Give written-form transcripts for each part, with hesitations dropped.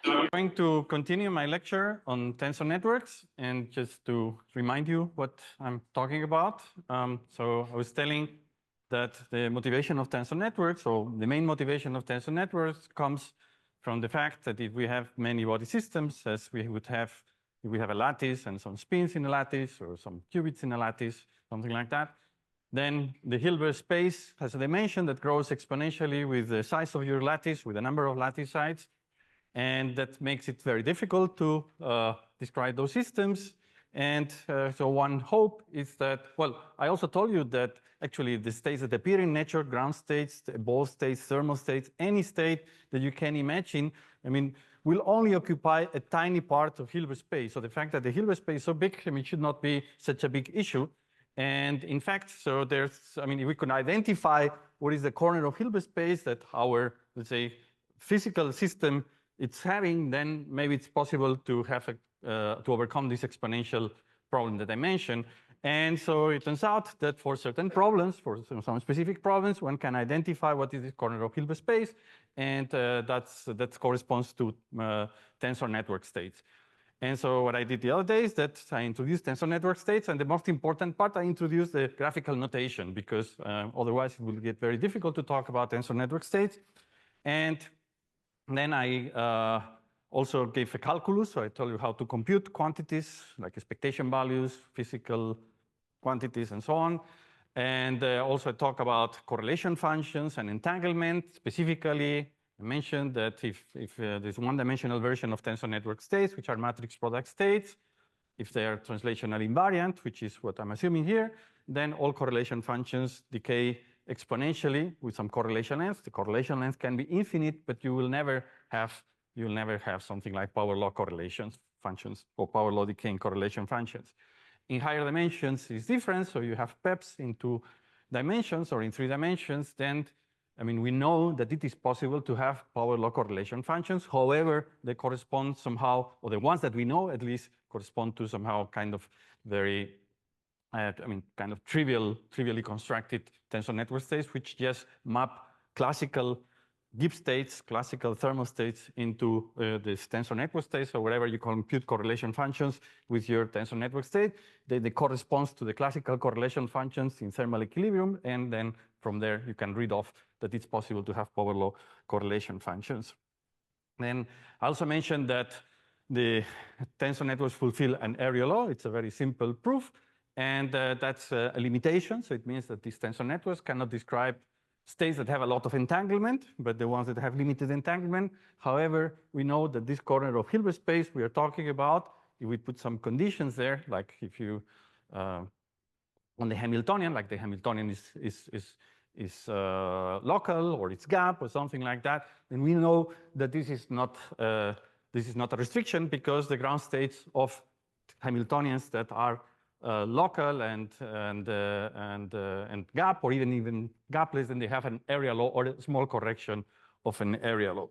So I'm going to continue my lecture on tensor networks, and just to remind you what I'm talking about. So I was telling that the motivation of tensor networks, or the main motivation of tensor networks, comes from the fact that if we have many body systems, as we would have, if we have a lattice and some spins in a lattice, or some qubits in a lattice, something like that, then the Hilbert space has a dimension that grows exponentially with the size of your lattice, with the number of lattice sites. And that makes it very difficult to describe those systems. And so one hope is that, well, I also told you that actually the states that appear in nature, ground states, Ball states, thermal states, any state that you can imagine, I mean, will only occupy a tiny part of Hilbert space. So the fact that the Hilbert space is so big, I mean, should not be such a big issue. And in fact, so there's, I mean, if we can identify what is the corner of Hilbert space that our, let's say, physical system it's having, then maybe it's possible to have to overcome this exponential problem that I mentioned. And so it turns out that for certain problems, for some specific problems, one can identify what is the corner of Hilbert space, and that corresponds to tensor network states. And so what I did the other day is that I introduced tensor network states, and the most important part, I introduced the graphical notation, because otherwise it will get very difficult to talk about tensor network states. And then I also gave a calculus, so I told you how to compute quantities like expectation values, physical quantities, and so on. And also I talk about correlation functions and entanglement. Specifically, I mentioned that if there's one-dimensional version of tensor network states, which are matrix product states, if they are translational invariant, which is what I'm assuming here, then all correlation functions decay exponentially with some correlation length. The correlation length can be infinite, but you will never have something like power law correlation functions or power law decaying correlation functions. In higher dimensions, it's different. So you have PEPs in 2 dimensions or in 3 dimensions. Then, I mean, we know that it is possible to have power law correlation functions. However, they correspond somehow, or the ones that we know at least correspond to somehow kind of very kind of trivially constructed tensor network states, which just map classical Gibbs states, classical thermal states into this tensor network states. So wherever you compute correlation functions with your tensor network state, they correspond to the classical correlation functions in thermal equilibrium. And then from there, you can read off that it's possible to have power law correlation functions. Then I also mentioned that the tensor networks fulfill an area law. It's a very simple proof. And that's a limitation. So it means that these tensor networks cannot describe states that have a lot of entanglement, but the ones that have limited entanglement. However, we know that this corner of Hilbert space we are talking about, if we put some conditions there, like if you, on the Hamiltonian, like the Hamiltonian is local or it's gap or something like that, then we know that this is not a restriction, because the ground states of Hamiltonians that are local and gap, or even gapless, then they have an area law or a small correction of an area law.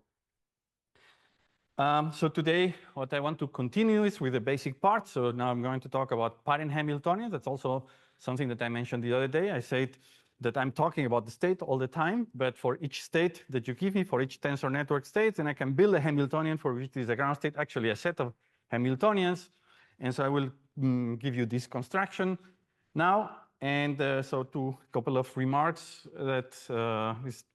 So today, what I want to continue is with the basic part. So now I'm going to talk about parent Hamiltonians. That's also something that I mentioned the other day. I said that I'm talking about the state all the time, but for each state that you give me, for each tensor network state, then I can build a Hamiltonian for which is a ground state, actually a set of Hamiltonians. And so I will give you this construction now. And so a couple of remarks. That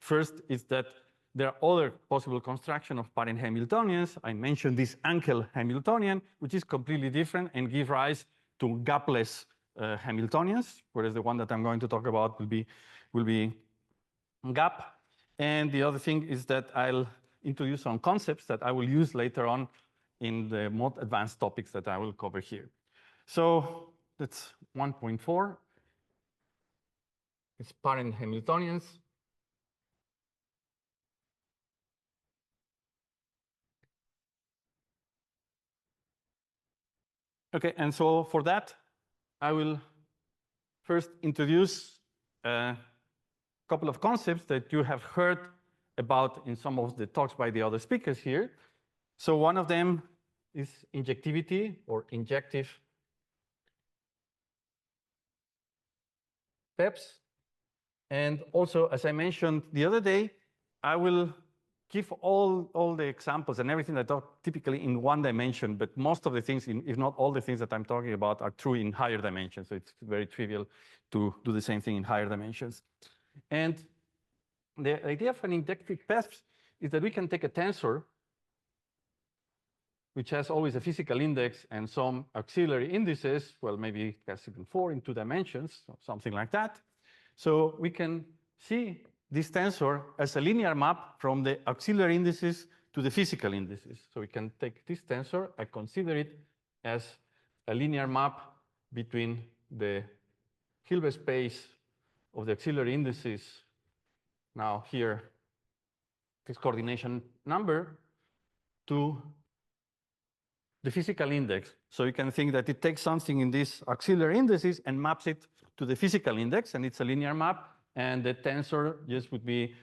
first is that there are other possible construction of parent Hamiltonians. I mentioned this Ankel Hamiltonian, which is completely different and give rise to gapless Hamiltonians, whereas the one that I'm going to talk about will be gap. And the other thing is that I'll introduce some concepts that I will use later on in the more advanced topics that I will cover here. So that's 1.4. It's parent Hamiltonians. Okay, and so for that, I will first introduce a couple of concepts that you have heard about in some of the talks by the other speakers here. So one of them is injectivity or injective PEPs. And also, as I mentioned the other day, I will give all the examples and everything that are typically in one dimension, but most of the things, if not all the things that I'm talking about, are true in higher dimensions. So it's very trivial to do the same thing in higher dimensions. And the idea of an injective PEPs is that we can take a tensor, which has always a physical index and some auxiliary indices, well, maybe it has even 4 in 2 dimensions, or something like that. So we can see this tensor as a linear map from the auxiliary indices to the physical indices. So we can take this tensor and consider it as a linear map between the Hilbert space of the auxiliary indices. Now here, this coordination number to the physical index. So you can think that it takes something in these auxiliary indices and maps it to the physical index, and it's a linear map. And the tensor just would be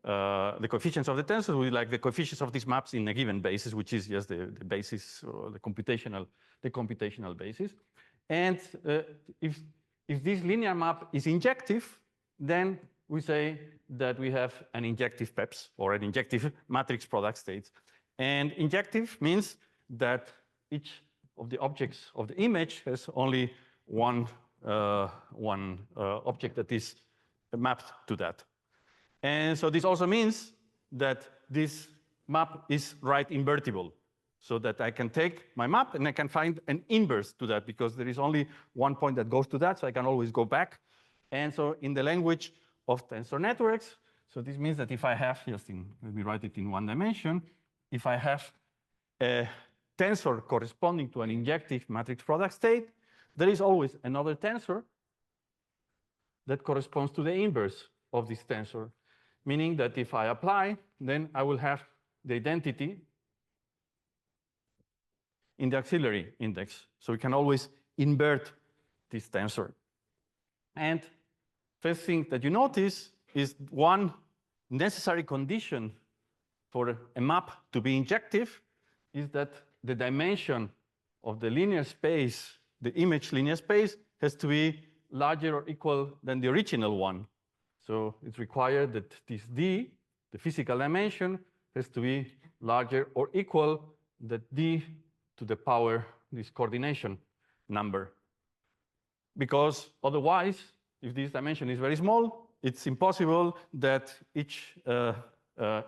the coefficients of the tensor would be like the coefficients of these maps in a given basis, which is just the basis or the computational basis. And if this linear map is injective, then we say that we have an injective PEPs or an injective matrix product states. And injective means that each of the objects of the image has only one object that is mapped to that. And so this also means that this map is right invertible, so that I can take my map and I can find an inverse to that, because there is only one point that goes to that, so I can always go back. And so in the language of tensor networks, so this means that if I have, let me write it in one dimension, if I have a tensor corresponding to an injective matrix product state, there is always another tensor that corresponds to the inverse of this tensor, meaning that if I apply, then I will have the identity in the auxiliary index. So we can always invert this tensor. And first thing that you notice is one necessary condition for a map to be injective is that the dimension of the linear space, the image linear space, has to be larger or equal than the original one. So it's required that this D, the physical dimension, has to be larger or equal than D to the power, this coordination number. Because otherwise, if this dimension is very small, it's impossible that each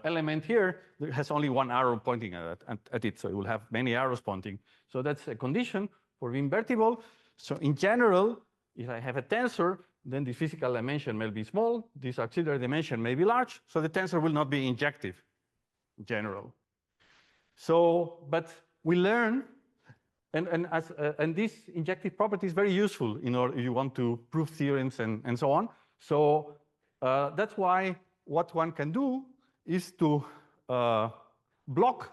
element here has only one arrow pointing at it. So it will have many arrows pointing. So that's a condition for invertible. So in general, if I have a tensor, then the physical dimension may be small, this auxiliary dimension may be large, so the tensor will not be injective in general. So, but we learn, and this injective property is very useful in order if you want to prove theorems and so on. So that's why what one can do is to block.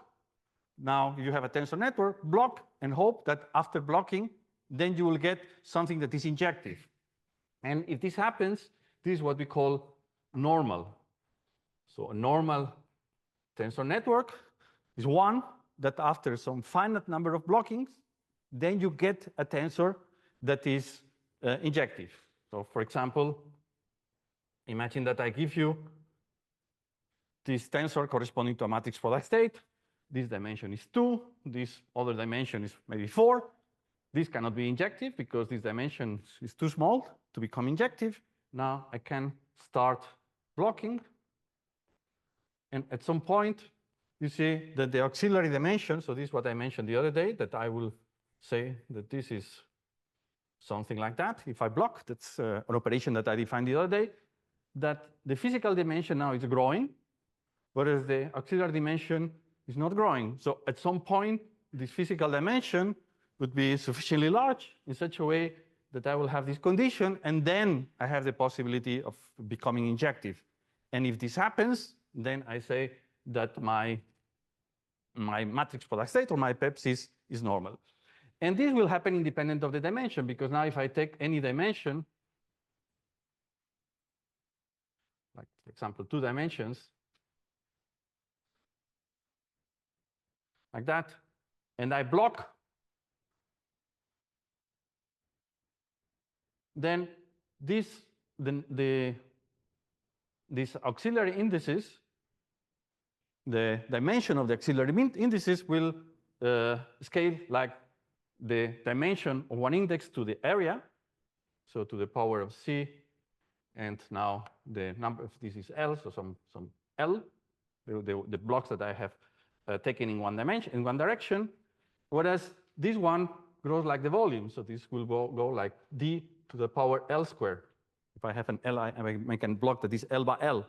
Now you have a tensor network, block and hope that after blocking, then you will get something that is injective. And if this happens, this is what we call normal. So a normal tensor network is one that after some finite number of blockings, then you get a tensor that is injective. So for example, imagine that I give you this tensor corresponding to a matrix product state. This dimension is 2. This other dimension is maybe 4. This cannot be injective because this dimension is too small to become injective. Now I can start blocking. And at some point, you see that the auxiliary dimension, so this is what I mentioned the other day, that I will say that this is something like that. If I block, that's an operation that I defined the other day, that the physical dimension now is growing, whereas the auxiliary dimension is not growing. So at some point, this physical dimension would be sufficiently large in such a way that I will have this condition, and then I have the possibility of becoming injective. And if this happens, then I say that my matrix product state or my PEPs is normal. And this will happen independent of the dimension, because now if I take any dimension, like for example 2 dimensions, like that, and I block, then these auxiliary indices the dimension of the auxiliary indices will scale like the dimension of one index to the area, so to the power of c, and now the number of this is L, so some L, the blocks that I have taken in one dimension, in one direction, whereas this one grows like the volume, so this will go like d to the power L squared. If I have an L, I make a block that is L by L.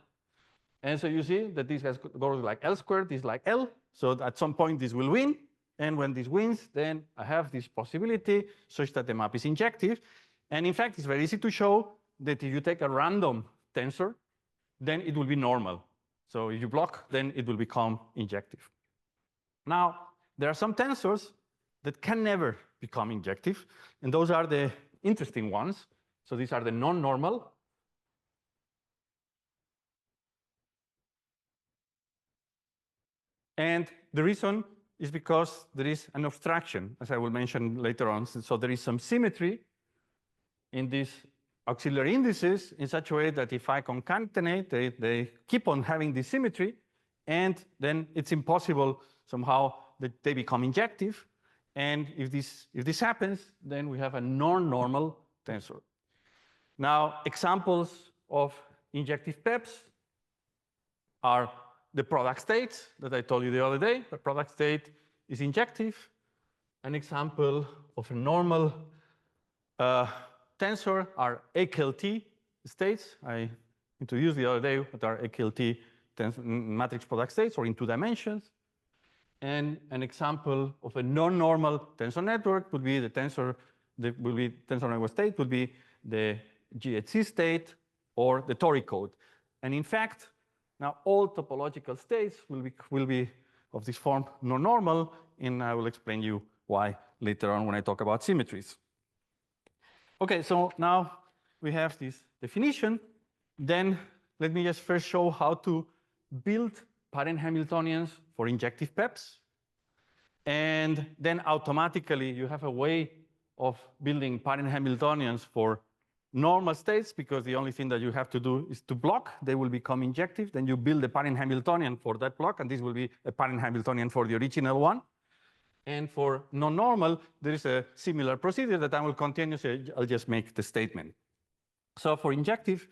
And so you see that this goes like L squared, this like L, so at some point this will win, and when this wins, then I have this possibility such that the map is injective. And in fact, it's very easy to show that if you take a random tensor, then it will be normal. So if you block, then it will become injective. Now, there are some tensors that can never become injective, and those are the interesting ones. So these are the non-normal. And the reason is because there is an abstraction, as I will mention later on. So there is some symmetry in these auxiliary indices in such a way that if I concatenate, they keep on having this symmetry, and then it's impossible somehow that they become injective. And if this happens, then we have a non-normal tensor. Now, examples of injective PEPs are the product state that I told you the other day. The product state is injective. An example of a normal tensor are AKLT states. I introduced the other day what are AKLT matrix product states, or in 2 dimensions. And an example of a non-normal tensor network would be the tensor network state would be the GHZ state or the tori code. And in fact, now all topological states will be of this form non-normal, and I will explain you why later on when I talk about symmetries. Okay, so now we have this definition. Then let me just first show how to build parent Hamiltonians for injective PEPs. And then automatically you have a way of building parent Hamiltonians for normal states, because the only thing that you have to do is to block. They will become injective. Then you build a parent Hamiltonian for that block, and this will be a parent Hamiltonian for the original one. And for non-normal, there is a similar procedure that I will continue, so I'll just make the statement. So for injective,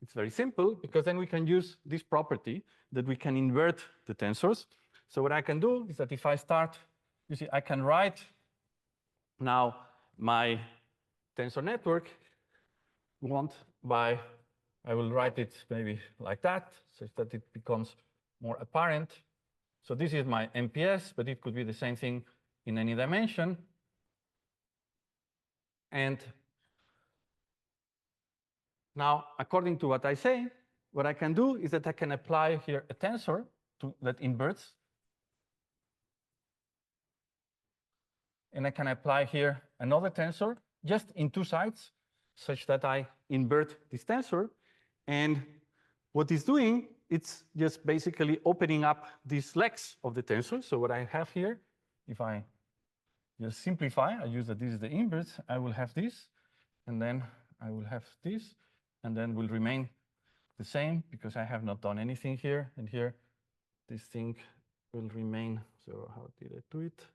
it's very simple, because then we can use this property that we can invert the tensors. So what I can do is that if I start, you see, I can write now my tensor network I will write it maybe like that, such that it becomes more apparent. So this is my MPS, but it could be the same thing in any dimension. And now, according to what I say, what I can do is that I can apply here a tensor that inverts. And I can apply here another tensor just in 2 sides, such that I invert this tensor. And what it's doing, it's just basically opening up these legs of the tensor. So what I have here, if I just simplify, I use that this is the inverse, I will have this, and then I will have this, and then will remain the same because I have not done anything here. And here, this thing will remain. So how did I do it?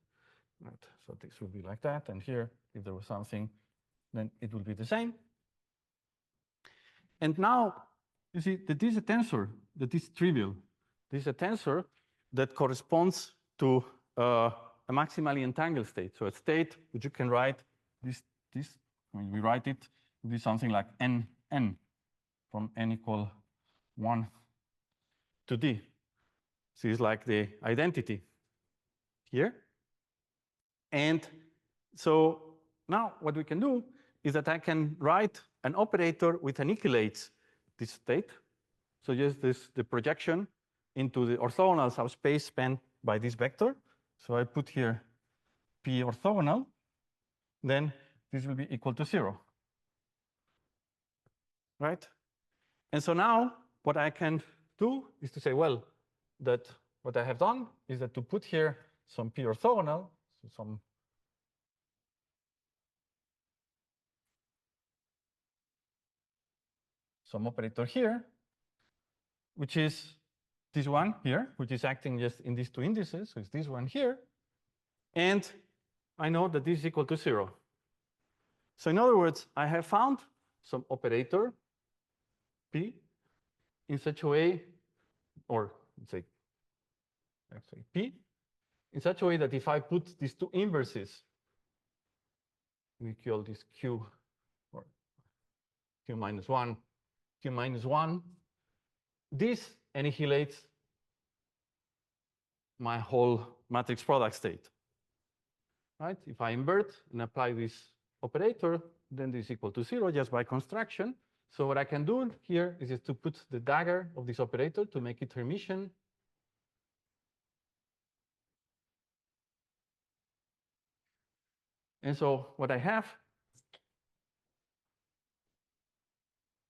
Right. So this will be like that. And here, if there was something, then it will be the same. And now, you see that this is a tensor that is trivial. This is a tensor that corresponds to a maximally entangled state. So a state which you can write when we write it, will be something like n from n equal 1 to d. So it's like the identity here. And so now what we can do is that I can write an operator which annihilates this state. So just the projection into the orthogonal subspace spanned by this vector. So I put here P orthogonal, then this will be equal to 0. Right? And so now what I can do is to say, well, that what I have done is that to put here some P orthogonal, so some operator here, which is this one here, which is acting just in these two indices. So it's this one here. And I know that this is equal to 0. So in other words, I have found some operator P in such a way, or let's say P, in such a way that if I put these two inverses, we call this Q, or Q minus 1, Q minus 1, this annihilates my whole matrix product state. Right? If I invert and apply this operator, then this is equal to 0 just by construction. So what I can do here is just to put the dagger of this operator to make it Hermitian. And so what I have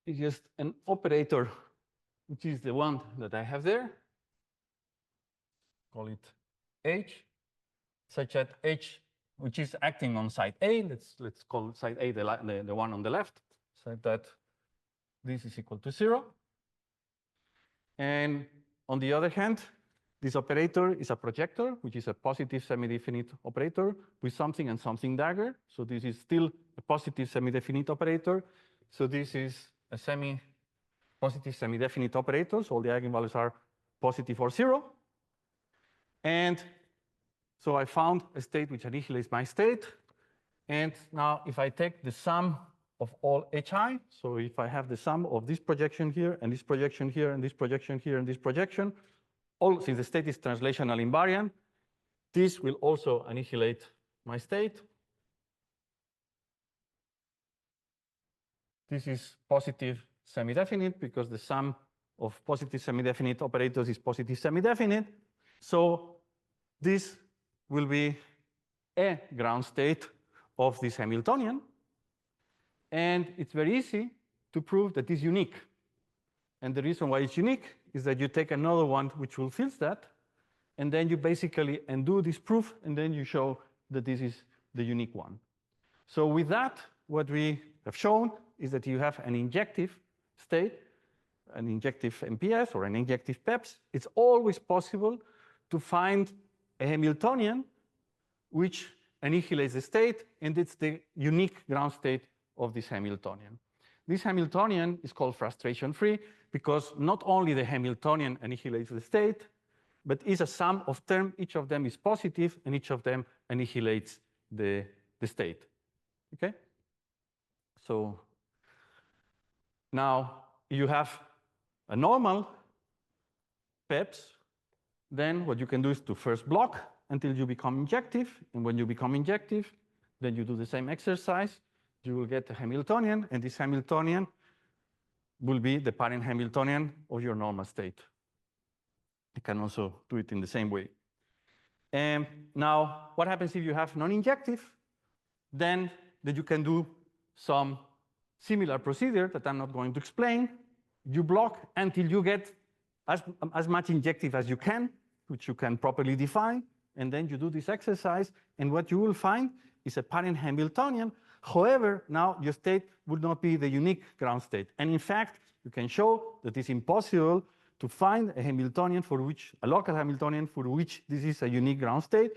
is just an operator, which is the one that I have there. Call it H, such that H, which is acting on side A, let's call side A the one on the left, so that this is equal to 0. And on the other hand, this operator is a projector, which is a positive semi-definite operator with something and something dagger. So this is still a positive semi-definite operator. So this is a positive semi-definite operator. So all the eigenvalues are positive or 0. And so I found a state which annihilates my state. And now if I take the sum of all HI, so if I have the sum of this projection here, and this projection here, and this projection here, and this projection, since the state is translational invariant, this will also annihilate my state. This is positive semi-definite because the sum of positive semi-definite operators is positive semi-definite. So this will be a ground state of this Hamiltonian. And it's very easy to prove that it's unique. And the reason why it's unique is that you take another one which fulfills that, and then you basically undo this proof, and then you show that this is the unique one. So with that, what we have shown is that you have an injective state, an injective MPS or an injective PEPS. It's always possible to find a Hamiltonian which annihilates the state, and it's the unique ground state of this Hamiltonian. This Hamiltonian is called frustration-free because not only the Hamiltonian annihilates the state, but is a sum of terms. Each of them is positive, and each of them annihilates the state. Okay? So now you have a normal PEPS. Then what you can do is to first block until you become injective. And when you become injective, then you do the same exercise. You will get a Hamiltonian, and this Hamiltonian will be the parent Hamiltonian of your normal state. You can also do it in the same way. And now, what happens if you have non-injective? Then you can do some similar procedure that I'm not going to explain. You block until you get as much injective as you can, which you can properly define. And then you do this exercise. And what you will find is a parent Hamiltonian. However, now your state would not be the unique ground state. And in fact, you can show that it's impossible to find a Hamiltonian for which, a local Hamiltonian for which this is a unique ground state.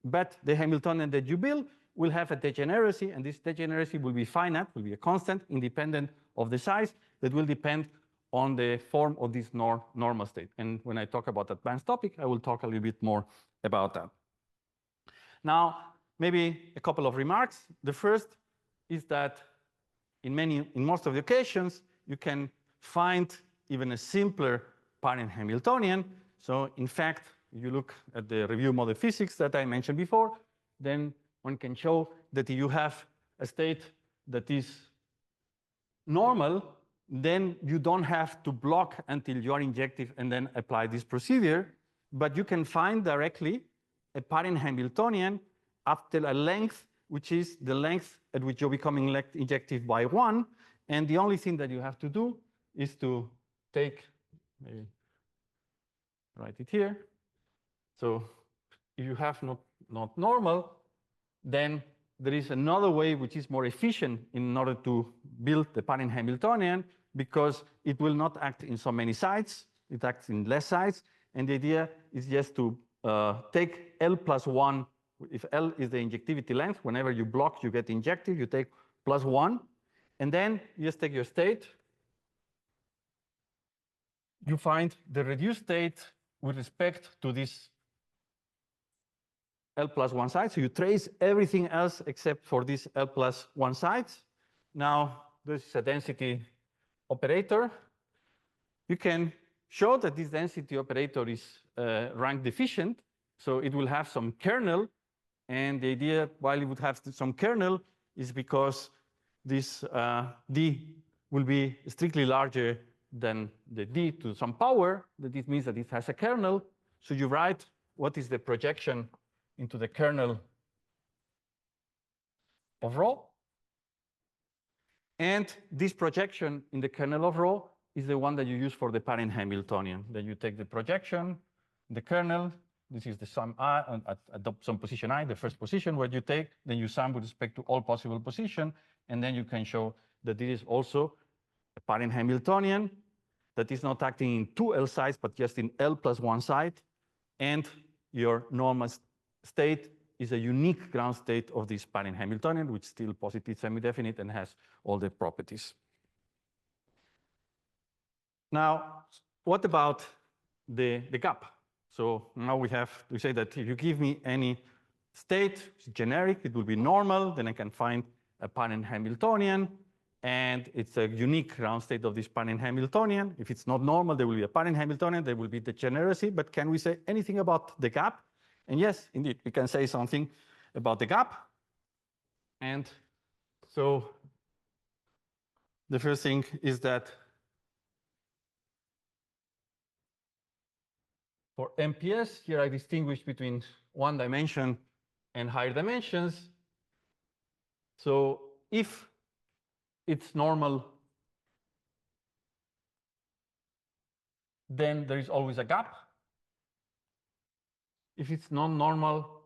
But the Hamiltonian that you build will have a degeneracy, and this degeneracy will be finite, will be a constant, independent of the size, that will depend on the form of this normal state. And when I talk about advanced topic, I will talk a little bit more about that. Now, maybe a couple of remarks. The first is that in most of the occasions, you can find even a simpler parent Hamiltonian. So in fact, if you look at the review model physics that I mentioned before, then one can show that if you have a state that is normal, then you don't have to block until you are injective and then apply this procedure. But you can find directly a parent Hamiltonian after a length, which is the length at which you're becoming injective by 1. And the only thing that you have to do is to take, maybe write it here. So if you have not normal, then there is another way which is more efficient in order to build the parent Hamiltonian, because it will not act in so many sites. it acts in less sites. And the idea is just to take L plus 1. If L is the injectivity length, whenever you block, you get injective, you take plus 1. And then you just take your state. You find the reduced state with respect to this L plus 1 side. So you trace everything else except for this L plus 1 sides. Now, this is a density operator. You can show that this density operator is rank deficient. So it will have some kernel. And the idea why it would have some kernel is because this D will be strictly larger than the D to some power. That this means that it has a kernel. So you write what is the projection into the kernel of rho. And this projection in the kernel of rho is the one that you use for the parent Hamiltonian. Then you take the projection, the kernel, this is the sum I, at some position I, the first position where you take, then you sum with respect to all possible positions, and then you can show that this is also a parent Hamiltonian that is not acting in two L sides, but just in L plus 1 side, and your normal state is a unique ground state of this parent Hamiltonian, which is still positive semi-definite and has all the properties. Now, what about the gap? So now we say that if you give me any state, it's generic, it will be normal, then I can find a parent Hamiltonian, and it's a unique ground state of this parent Hamiltonian. If it's not normal, there will be a parent Hamiltonian, there will be degeneracy, but can we say anything about the gap? And yes, indeed, we can say something about the gap. And so the first thing is that for MPS, here I distinguish between one dimension and higher dimensions. So if it's normal, then there is always a gap. If it's non-normal,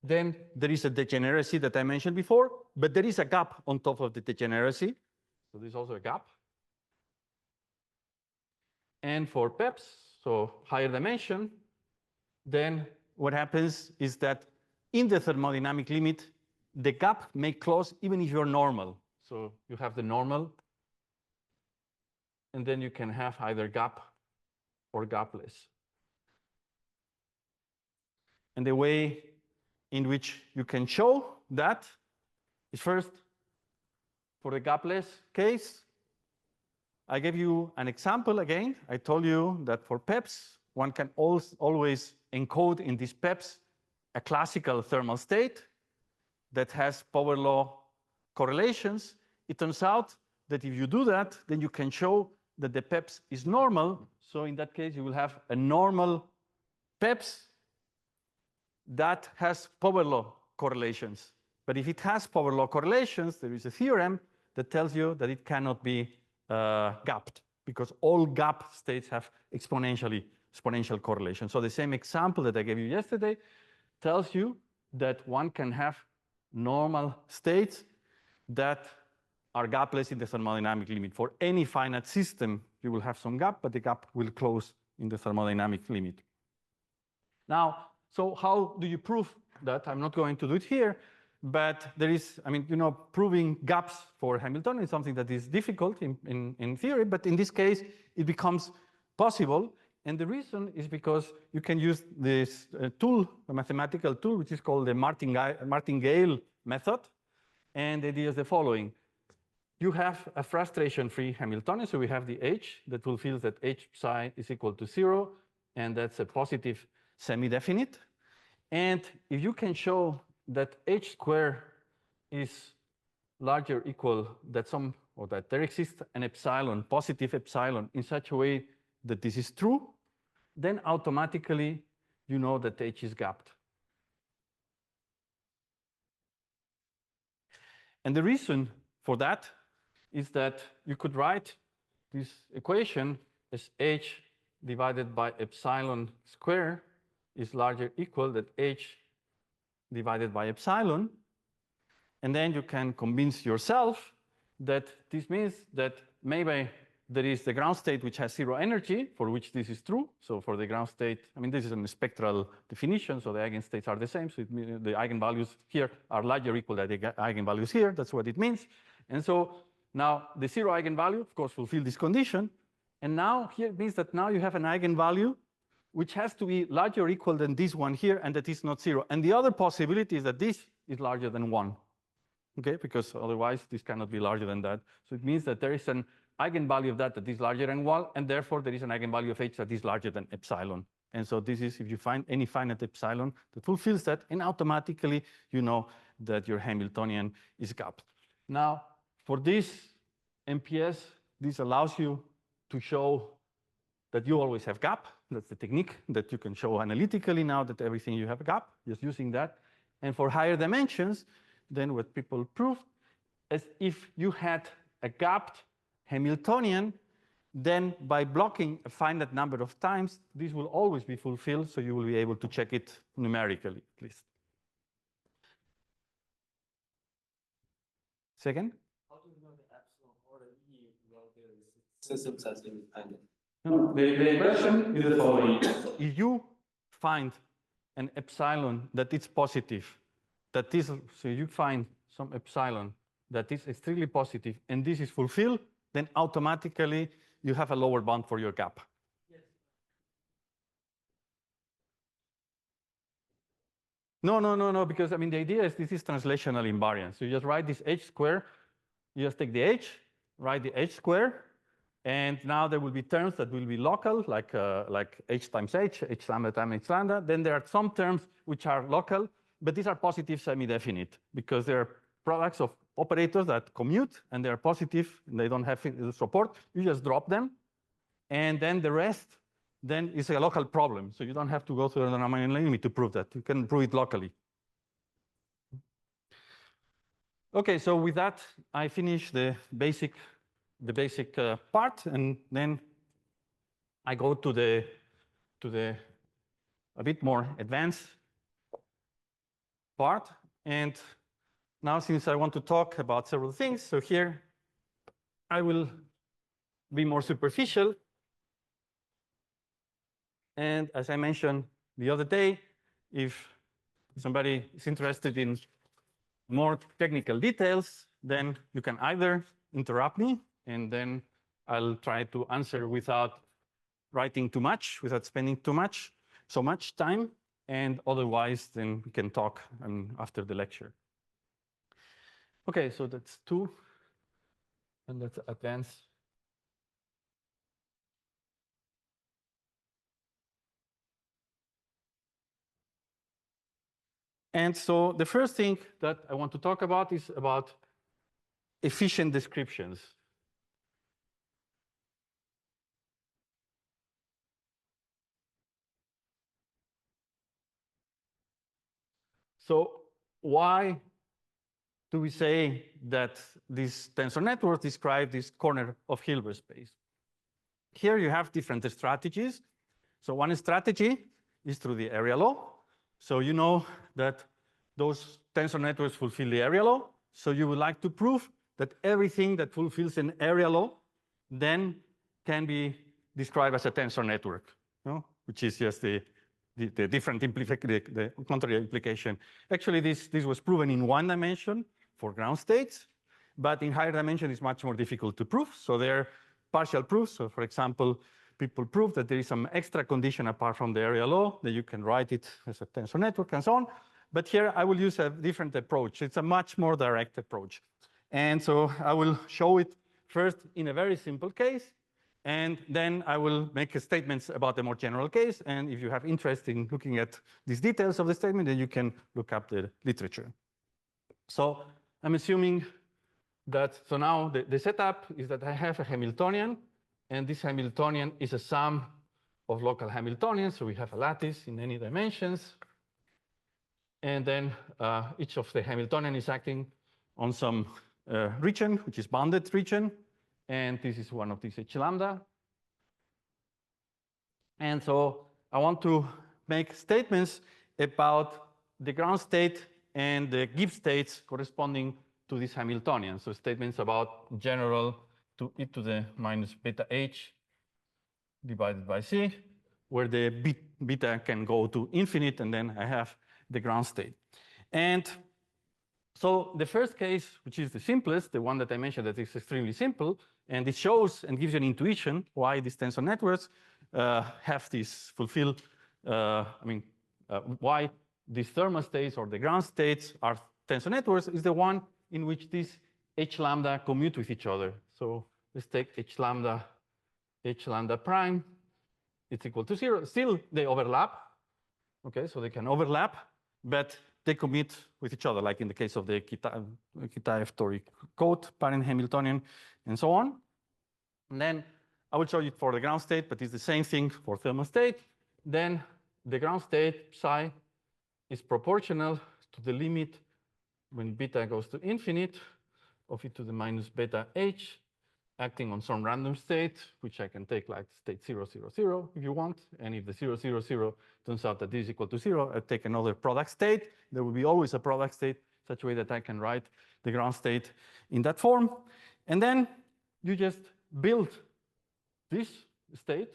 then there is a degeneracy that I mentioned before, but there is a gap on top of the degeneracy. So there's also a gap. And for PEPs, so higher dimension, then what happens is that in the thermodynamic limit, the gap may close even if you're normal. So you have the normal, and then you can have either gap or gapless. And the way in which you can show that is first, for the gapless case, I gave you an example again. I told you that for PEPs, one can always encode in these PEPs a classical thermal state that has power law correlations. It turns out that if you do that, then you can show that the PEPs is normal. So in that case, you will have a normal PEPs that has power law correlations. But if it has power law correlations, there is a theorem that tells you that it cannot be gapped, because all gap states have exponential correlation. So the same example that I gave you yesterday tells you that one can have normal states that are gapless in the thermodynamic limit. For any finite system, you will have some gap, but the gap will close in the thermodynamic limit. Now, so how do you prove that? I'm not going to do it here, but there is, proving gaps for Hamiltonian is something that is difficult in theory, but in this case, it becomes possible. And the reason is because you can use this tool, a mathematical tool, which is called the martingale method. And the idea is the following. You have a frustration-free Hamiltonian, so we have the H that fulfills that H psi is equal to 0, and that's a positive semi-definite. And if you can show that H squared is larger or equal that there exists an epsilon, positive epsilon, in such a way that this is true, then automatically you know that H is gapped. And the reason for that is that you could write this equation as H divided by epsilon square is larger or equal that H divided by epsilon. And then you can convince yourself that this means that maybe there is the ground state which has zero energy, for which this is true. So for the ground state, I mean, this is a spectral definition, so the eigenstates are the same. So the eigenvalues here are larger or equal to the eigenvalues here. That's what it means. And so now the zero eigenvalue, of course, fulfill this condition. And now here it means that now you have an eigenvalue which has to be larger or equal than this one here, and that is not zero. And the other possibility is that this is larger than 1. Okay, because otherwise this cannot be larger than that. So it means that there is an eigenvalue of that is larger than 1, and therefore there is an eigenvalue of h that is larger than epsilon. And so this is if you find any finite epsilon that fulfills that, and automatically you know that your Hamiltonian is gapped. Now, for this MPS, this allows you to show that you always have gap. That's the technique that you can show analytically now that everything you have a gap, just using that. And for higher dimensions, then what people proved is if you had a gapped Hamiltonian, then by blocking a finite number of times, this will always be fulfilled, so you will be able to check it numerically, at least. Second? How do you know the epsilon or the E while there is systems as independent? No, the question is the following. If you find an epsilon that is positive, that is, so you find some epsilon that is extremely positive, and this is fulfilled, then automatically you have a lower bound for your gap. Yes. No, because I mean the idea is this is translational invariance. So you just write this h square, you just take the h, write the h square, and now there will be terms that will be local, like h times h lambda times h lambda. Then there are some terms which are local, but these are positive semi-definite because they're products of operators that commute, and they're positive, and they don't have support. You just drop them, and then the rest then is a local problem. So you don't have to go through the Riemann limit to prove that. You can prove it locally. Okay, so with that, I finish the basic part, and then I go to the a bit more advanced part. And now, since I want to talk about several things, so here I will be more superficial. And as I mentioned the other day, if somebody is interested in more technical details, then you can either interrupt me, and then I'll try to answer without writing too much, without spending so much time, and otherwise then we can talk after the lecture. Okay, so that's 2, and let's advance. And so the first thing that I want to talk about is about efficient descriptions. So why do we say that these tensor networks describe this corner of Hilbert space? Here you have different strategies. So one strategy is through the area law. So you know that those tensor networks fulfill the area law. So you would like to prove that everything that fulfills an area law then can be described as a tensor network, which is just the different the contrary implication. Actually, this was proven in 1 dimension for ground states, but in higher dimension it's much more difficult to prove. So there are partial proofs. So for example, people prove that there is some extra condition apart from the area law, that you can write it as a tensor network and so on. But here I will use a different approach. It's a much more direct approach. And so I will show it first in a very simple case, and then I will make statements about the more general case. And if you have interest in looking at these details of the statement, then you can look up the literature. So I'm assuming that, so now the setup is that I have a Hamiltonian, and this Hamiltonian is a sum of local Hamiltonians. So we have a lattice in any dimensions. And then each of the Hamiltonian is acting on some region, which is bounded region. And this is one of these H lambda. And so I want to make statements about the ground state and the Gibbs states corresponding to this Hamiltonian. So statements about general to e to the minus beta h divided by c, where the beta can go to infinite, and then I have the ground state. And so the first case, which is the simplest, the one that I mentioned that is extremely simple, and it shows and gives you an intuition why these tensor networks have this fulfill, why these thermal states or the ground states are tensor networks, is the one in which these h lambda commute with each other. So let's take h lambda prime, it's equal to 0. Still, they overlap. Okay, so they can overlap, but they commute with each other, like in the case of the Kitaev-Tori code, parent Hamiltonian, and so on. And then I will show you for the ground state, but it's the same thing for thermal state. Then the ground state psi is proportional to the limit when beta goes to infinite of e to the minus beta h, acting on some random state, which I can take like state 0, 0, 0 if you want. And if the 0, 0, 0 turns out that this is equal to 0, I take another product state. There will be always a product state, such a way that I can write the ground state in that form. And then you just build this state.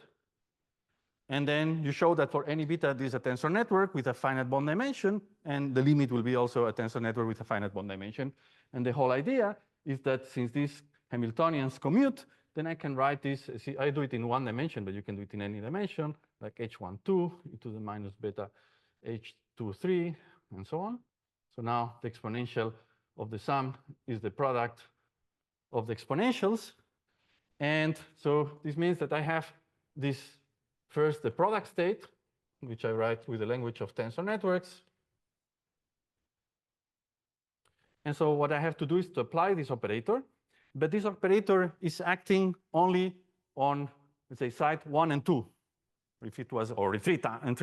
And then you show that for any beta, this is a tensor network with a finite bond dimension. And the limit will be also a tensor network with a finite bond dimension. And the whole idea is that since these Hamiltonians commute, then I can write this. See, I do it in one dimension, but you can do it in any dimension, like h12 e to the minus beta h23, and so on. So now the exponential of the sum is the product of the exponentials. And so this means that I have this first, the product state, which I write with the language of tensor networks. And so what I have to do is to apply this operator. But this operator is acting only on, let's say, side 1 and 2, if it was, or three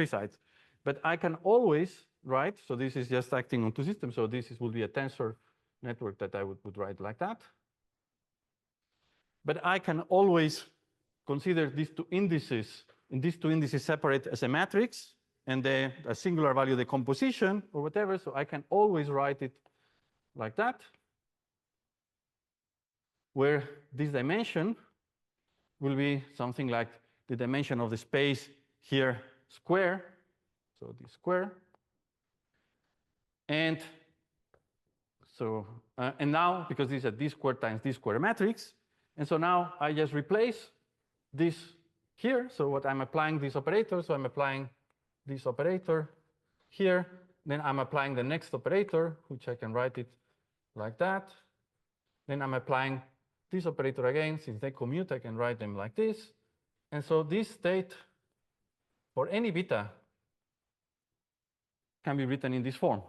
sides. But I can always write, so this is just acting on two systems, so this will be a tensor network that I would write like that. But I can always consider these two indices, and these two indices separate as a matrix, and a singular value decomposition, or whatever, so I can always write it like that, where this dimension will be something like the dimension of the space here square, so this square. And so, and now, because this is a d squared times d squared matrix, and so now I just replace this here. So what I'm applying this operator, so I'm applying this operator here, then I'm applying the next operator, which I can write it like that. Then I'm applying this operator again. Since they commute, I can write them like this. And so this state for any beta can be written in this form.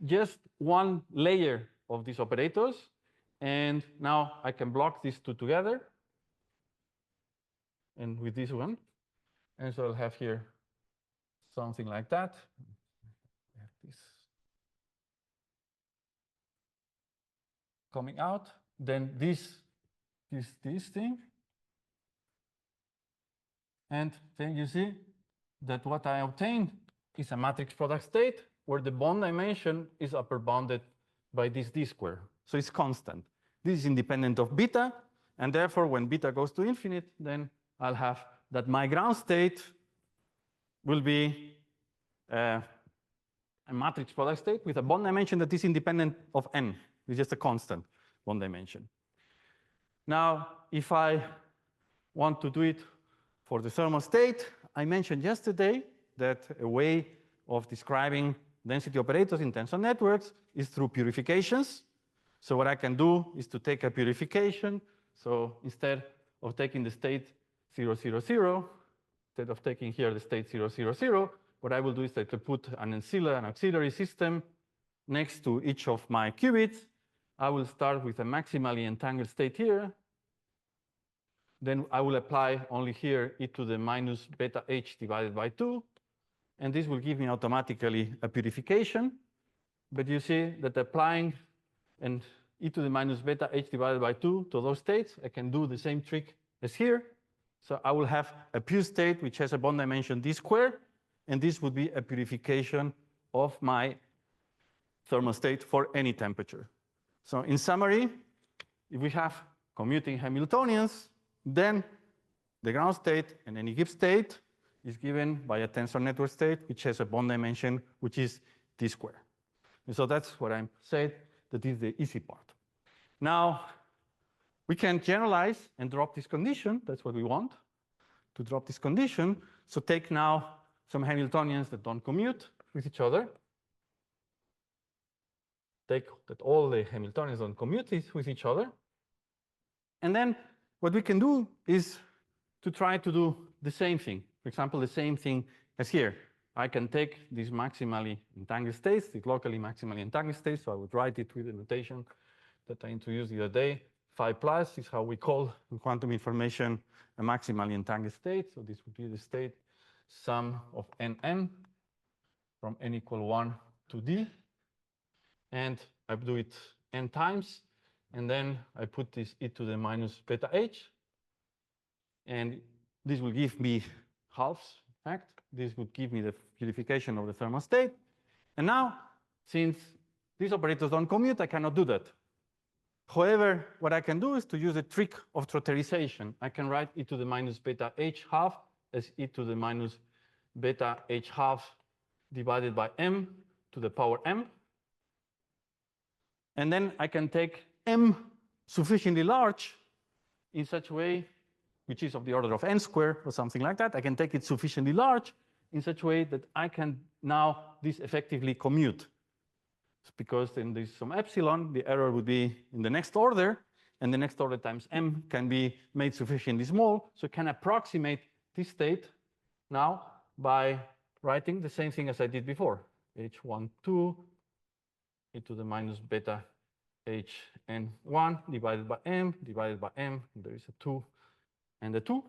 Just one layer of these operators. And now I can block these two together. And with this one. And so I'll have here something like that. I have this coming out. Then this thing. And then you see that what I obtained is a matrix product state where the bond dimension is upper bounded by this d square. So it's constant. This is independent of beta, and therefore when beta goes to infinite, then I'll have that my ground state will be a matrix product state with a bond dimension that is independent of n. It's just a constant bond dimension. Now, if I want to do it for the thermal state, I mentioned yesterday that a way of describing density operators in tensor networks is through purifications. So what I can do is to take a purification. So instead of taking the state 0, 0, 0, instead of taking here the state 0, 0, 0, what I will do is that I put an auxiliary system next to each of my qubits. I will start with a maximally entangled state here. Then I will apply only here e to the minus beta h divided by 2. And this will give me automatically a purification. But you see that applying and e to the minus beta h divided by 2 to those states, I can do the same trick as here. So I will have a pure state which has a bond dimension d squared. And this would be a purification of my thermal state for any temperature. So in summary, if we have commuting Hamiltonians, then the ground state and any given state is given by a tensor network state, which has a bond dimension, which is T square. And so that's what I'm saying, that is the easy part. Now, we can generalize and drop this condition. That's what we want, to drop this condition. So take now some Hamiltonians that don't commute with each other. Take that all the Hamiltonians don't commute with each other. And then what we can do is to try to do the same thing. For example, the same thing as here. I can take these maximally entangled states, these locally maximally entangled states. So I would write it with the notation that I introduced the other day. Phi plus is how we call in quantum information a maximally entangled state. So this would be the state sum of nn from n equal 1 to d. And I do it n times. And then I put this e to the minus beta h. And this will give me halves, in fact. This would give me the purification of the thermal state. And now, since these operators don't commute, I cannot do that. However, what I can do is to use a trick of trotterization. I can write e to the minus beta h half as e to the minus beta h half divided by m to the power m. And then I can take m sufficiently large in such a way, which is of the order of n squared or something like that. I can take it sufficiently large in such a way that I can now this effectively commute. Because then there's some epsilon, the error would be in the next order, and the next order times m can be made sufficiently small, so it can approximate this state now by writing the same thing as I did before. h12 e to the minus beta hn1 divided by m, and there is a 2 and a 2.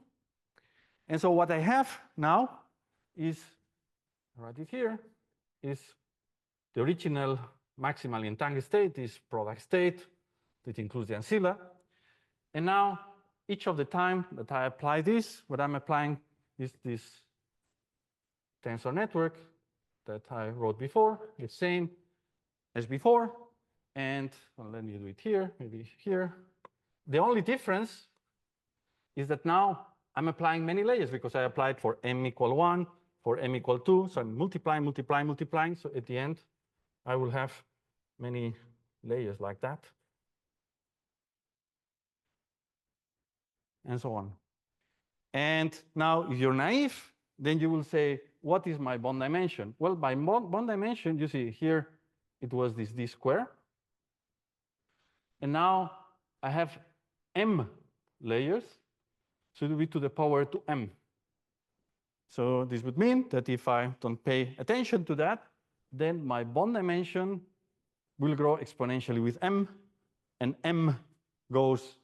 And so what I have now is, write it here, is the original maximally entangled state, this product state that includes the ancilla. And now, each of the time that I apply this, what I'm applying is this tensor network that I wrote before, the same as before. And well, let me do it here, maybe here. The only difference is that now I'm applying many layers because I applied for m equal 1, for m equal 2. So I'm multiplying. So at the end, I will have many layers like that. And so on. And now, if you're naive, then you will say, what is my bond dimension? Well, by bond dimension, you see here, it was this d square. And now I have m layers. So it will be to the power 2m. So this would mean that if I don't pay attention to that, then my bond dimension will grow exponentially with m, and m goes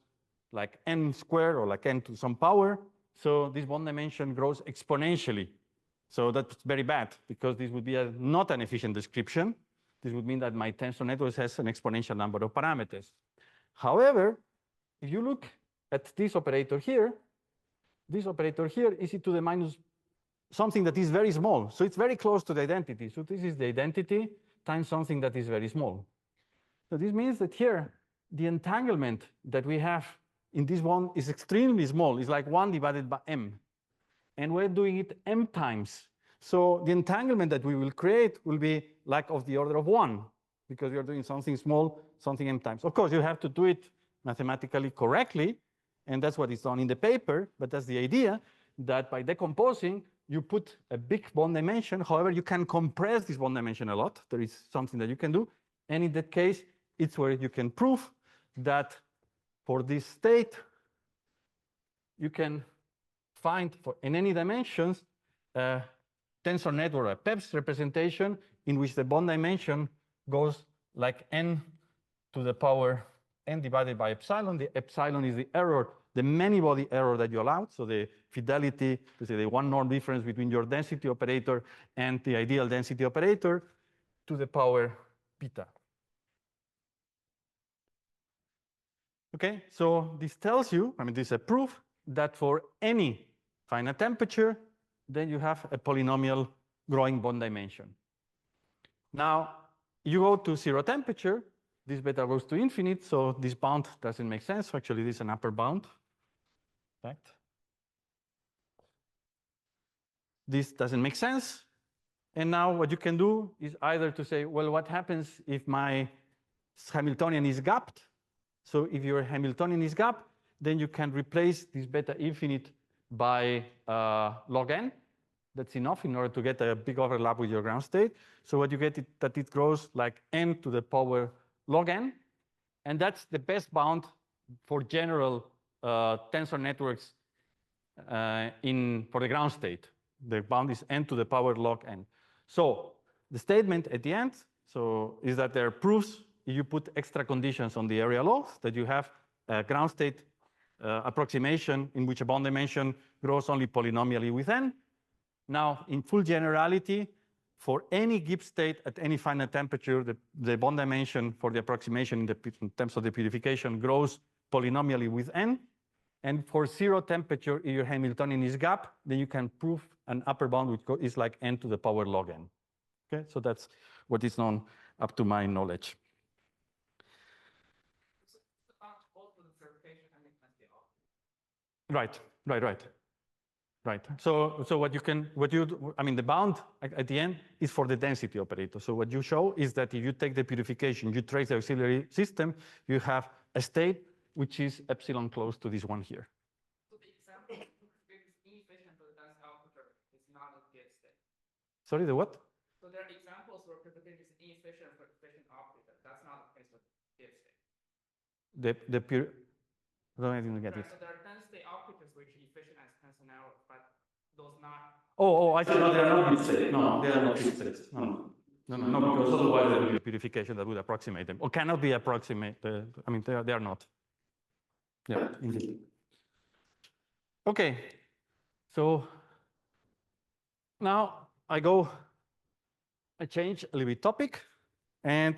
like n squared or like n to some power. So this bond dimension grows exponentially. So that's very bad because this would be not an efficient description. This would mean that my tensor network has an exponential number of parameters. However, if you look at this operator here is e to the minus something that is very small. So it's very close to the identity. So this is the identity times something that is very small. So this means that here, the entanglement that we have in this one is extremely small. It's like 1 divided by m. And we're doing it m times. So the entanglement that we will create will be like of the order of 1, because we are doing something small, something m times. Of course, you have to do it mathematically correctly, and that's what is done in the paper, but that's the idea, that by decomposing, you put a big bond dimension. However, you can compress this bond dimension a lot. There is something that you can do. And in that case, it's where you can prove that for this state, you can find in any dimensions a tensor network, a PEPS representation in which the bond dimension goes like n to the power n divided by epsilon. The epsilon is the error, the many-body error that you allowed. So the fidelity, let's say the one norm difference between your density operator and the ideal density operator to the power beta. Okay, so this tells you, this is a proof that for any finite temperature, then you have a polynomial growing bond dimension. Now, you go to 0 temperature, this beta goes to infinite, so this bound doesn't make sense. Actually, this is an upper bound. Right? This doesn't make sense. And now what you can do is either to say, well, what happens if my Hamiltonian is gapped? So if your Hamiltonian is gapped, then you can replace this beta infinite by log n. That's enough in order to get a big overlap with your ground state. So what you get is that it grows like n to the power log n. And that's the best bound for general tensor networks for the ground state. The bound is n to the power log n. So the statement at the end is that there are proofs if you put extra conditions on the area laws that you have a ground state approximation in which a bond dimension grows only polynomially with n. Now, in full generality, for any Gibbs state at any finite temperature, the bond dimension for the approximation in terms of the purification grows polynomially with n. And for 0 temperature, if your Hamiltonian is gap, then you can prove an upper bound which is like n to the power log n. Okay, so that's what is known up to my knowledge. Right. Right. So the bound at the end is for the density operator. So what you show is that if you take the purification, you trace the auxiliary system, you have a state which is epsilon close to this one here. So the example is inefficient for the dense operator is not a Gibbs state. Sorry, the what? So there are examples where purification is inefficient for efficient operator. That's not the case with Gibbs state. I didn't get it. So there are dense state operators which are efficient as tensor network, but those not. I see. No, they are not Gibbs states. No, they are not Gibbs states. No, because otherwise there would be a purification that would approximate them, or cannot be approximated. They are not. Yeah, indeed. Okay, so now I change a little bit topic, and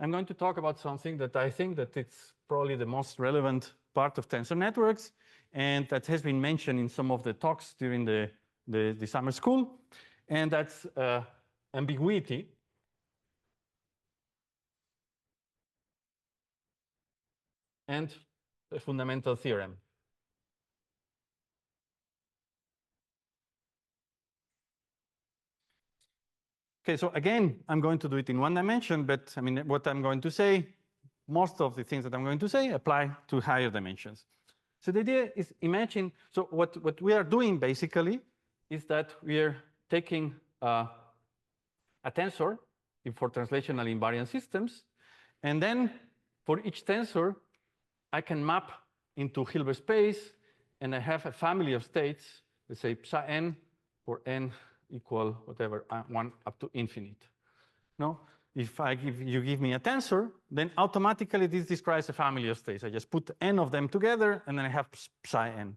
I'm going to talk about something that I think that it's probably the most relevant part of tensor networks, and that has been mentioned in some of the talks during the summer school, and that's ambiguity. And a fundamental theorem. Okay, so again, I'm going to do it in one dimension, but what I'm going to say, most of the things that I'm going to say apply to higher dimensions. So the idea is imagine, so what we are doing basically is that we are taking a tensor for translational invariant systems, and then for each tensor, I can map into Hilbert space, and I have a family of states, let's say psi n for n equal whatever, 1 up to infinite. No? If you give me a tensor, then automatically this describes a family of states. I just put n of them together, and then I have psi n.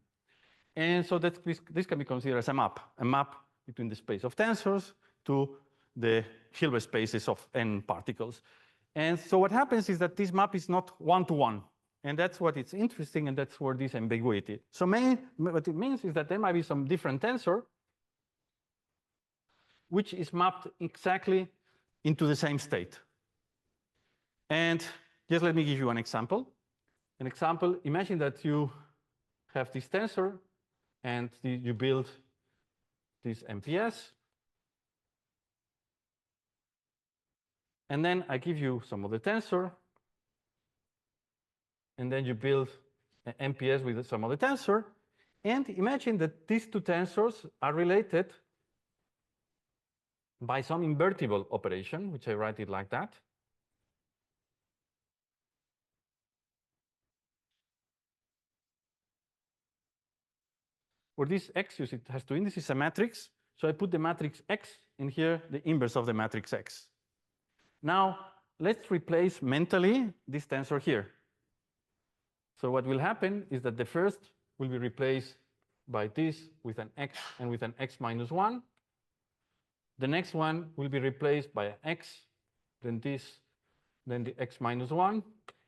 And so this can be considered as a map between the space of tensors to the Hilbert spaces of n particles. And so what happens is that this map is not one-to-one. And that's what is interesting, and that's where this ambiguity. So what it means is that there might be some different tensor which is mapped exactly into the same state. And just let me give you an example. Imagine that you have this tensor, and you build this MPS. And then I give you some other tensor, and then you build an MPS with some other tensor. And imagine that these two tensors are related by some invertible operation, which I write it like that. Where this x it has two indices, a matrix. So I put the matrix X, and here the inverse of the matrix X. Now, let's replace mentally this tensor here. So what will happen is that the first will be replaced by this with an x and with an x minus 1. The next one will be replaced by an x, then this, then the x minus 1.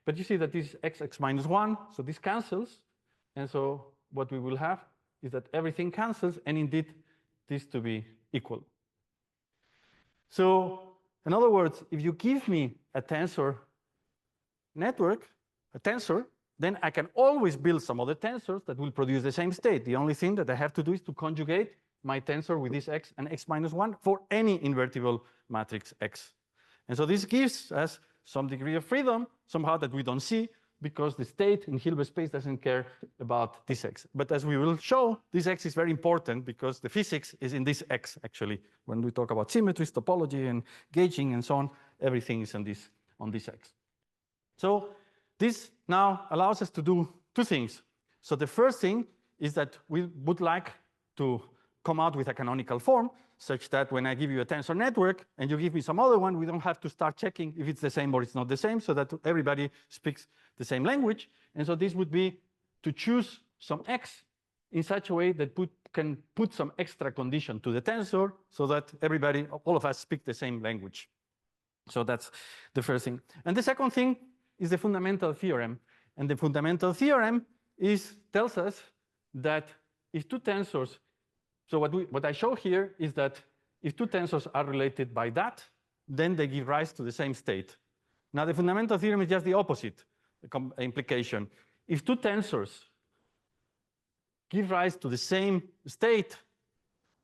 But you see that this is x minus 1, so this cancels. And so what we will have is that everything cancels, and indeed this to be equal. So in other words, if you give me a tensor network, a tensor, then I can always build some other tensors that will produce the same state. The only thing that I have to do is to conjugate my tensor with this x and x minus 1 for any invertible matrix x. And so this gives us some degree of freedom, somehow that we don't see, because the state in Hilbert space doesn't care about this x. But as we will show, this x is very important because the physics is in this x, actually. When we talk about symmetries, topology, and gauging, and so on, everything is on this x. So this now allows us to do two things. So the first thing is that we would like to come out with a canonical form, such that when I give you a tensor network and you give me some other one, we don't have to start checking if it's the same or it's not the same, so that everybody speaks the same language. And so this would be to choose some x in such a way that can put some extra condition to the tensor so that everybody, all of us, speak the same language. So that's the first thing. And the second thing is the fundamental theorem. And the fundamental theorem tells us that if two tensors, so what I show here is that if two tensors are related by that, then they give rise to the same state. Now, the fundamental theorem is just the opposite implication. If two tensors give rise to the same state,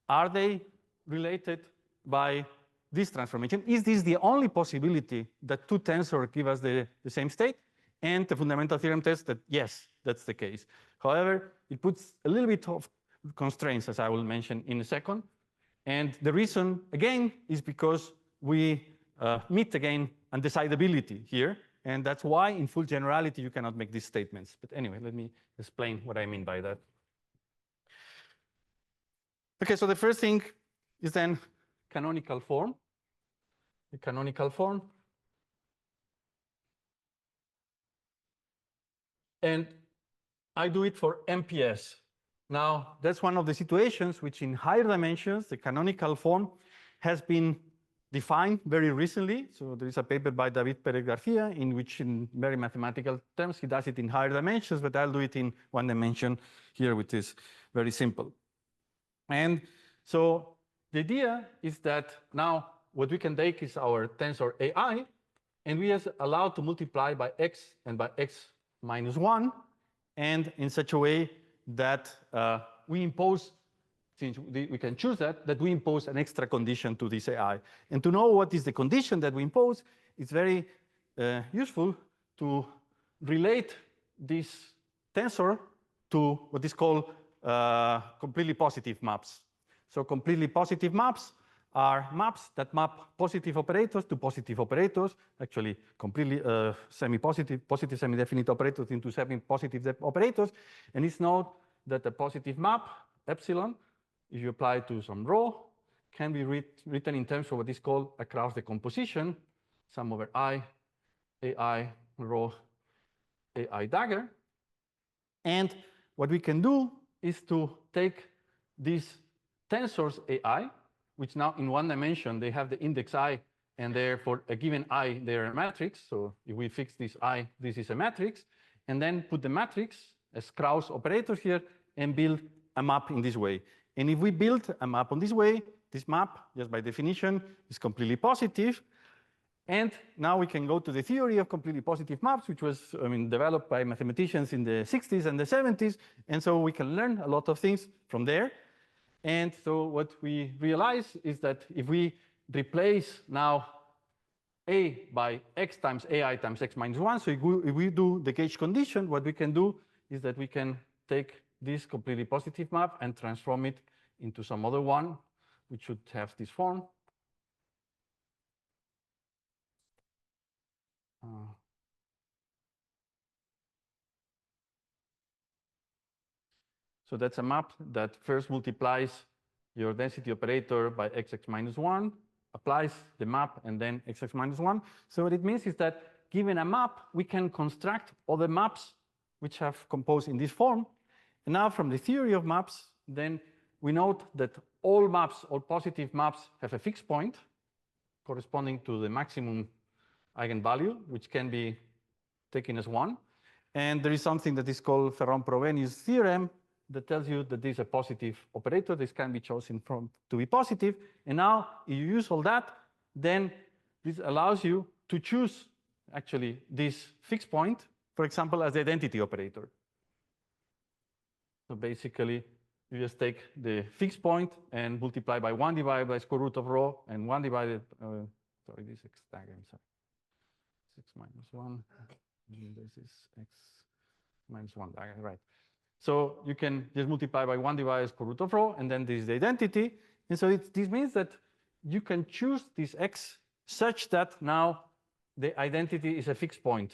are they related by this transformation? Is this the only possibility that two tensors give us the same state? And the fundamental theorem tests that, yes, that's the case. However, it puts a little bit of constraints, as I will mention in a second. And the reason, again, is because we meet, again, undecidability here. And that's why, in full generality, you cannot make these statements. But anyway, let me explain what I mean by that. OK, so the first thing is then canonical form. The canonical form. And I do it for MPS. Now, that's one of the situations which in higher dimensions, the canonical form has been defined very recently. So there is a paper by David Perez Garcia in which, in very mathematical terms, he does it in higher dimensions, but I'll do it in one dimension here, which is very simple. And so the idea is that now what we can take is our tensor AI, and we are allowed to multiply by x and by x minus 1, and in such a way that we impose, since we can choose that we impose an extra condition to this AI. And to know what is the condition that we impose, it's very useful to relate this tensor to what is called completely positive maps. So completely positive maps are maps that map positive operators to positive operators, actually completely semi-positive, positive semi-definite operators into semi-positive operators. And it's known that the positive map, epsilon, if you apply to some rho, can be written in terms of what is called a Krauss decomposition, sum over I, AI, rho, AI dagger. And what we can do is to take these tensors AI, which now in one dimension, they have the index I, and therefore a given I, they're a matrix. So if we fix this I, this is a matrix, and then put the matrix as Krauss operators here and build a map in this way. And if we build a map on this way, this map, just by definition, is completely positive. And now we can go to the theory of completely positive maps, which was developed by mathematicians in the 60s and the 70s. And so we can learn a lot of things from there. And so what we realize is that if we replace now A by x times AI times x minus 1, so if we do the gauge condition, what we can do is that we can take this completely positive map and transform it into some other one, which should have this form. So that's a map that first multiplies your density operator by xx minus 1, applies the map, and then xx minus 1. So what it means is that given a map, we can construct other maps which have composed in this form. And now from the theory of maps, then we note that all maps, all positive maps, have a fixed point corresponding to the maximum eigenvalue, which can be taken as 1. And there is something that is called Ferron-Provenius theorem that tells you that this is a positive operator. This can be chosen to be positive. And now, if you use all that, then this allows you to choose actually this fixed point, for example, as the identity operator. So basically, you just take the fixed point and multiply by 1 divided by square root of rho and 1 divided, sorry, this x dagger, I'm sorry. 6 minus 1, and this is x minus 1 dagger, right? So you can just multiply by 1 divided square root of rho, and then this is the identity. And so this means that you can choose this x such that now the identity is a fixed point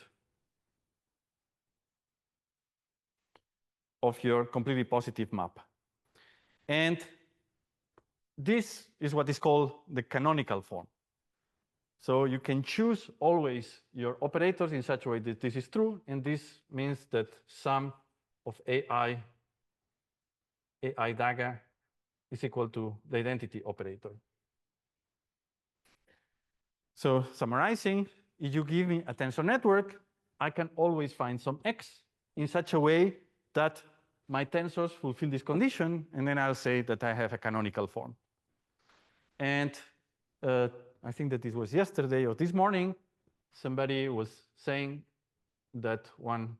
of your completely positive map. And this is what is called the canonical form. So you can choose always your operators in such a way that this is true, and this means that sum of AI dagger is equal to the identity operator. So summarizing, if you give me a tensor network, I can always find some x in such a way that my tensors fulfill this condition, and then I'll say that I have a canonical form. And I think that this was yesterday or this morning, somebody was saying that one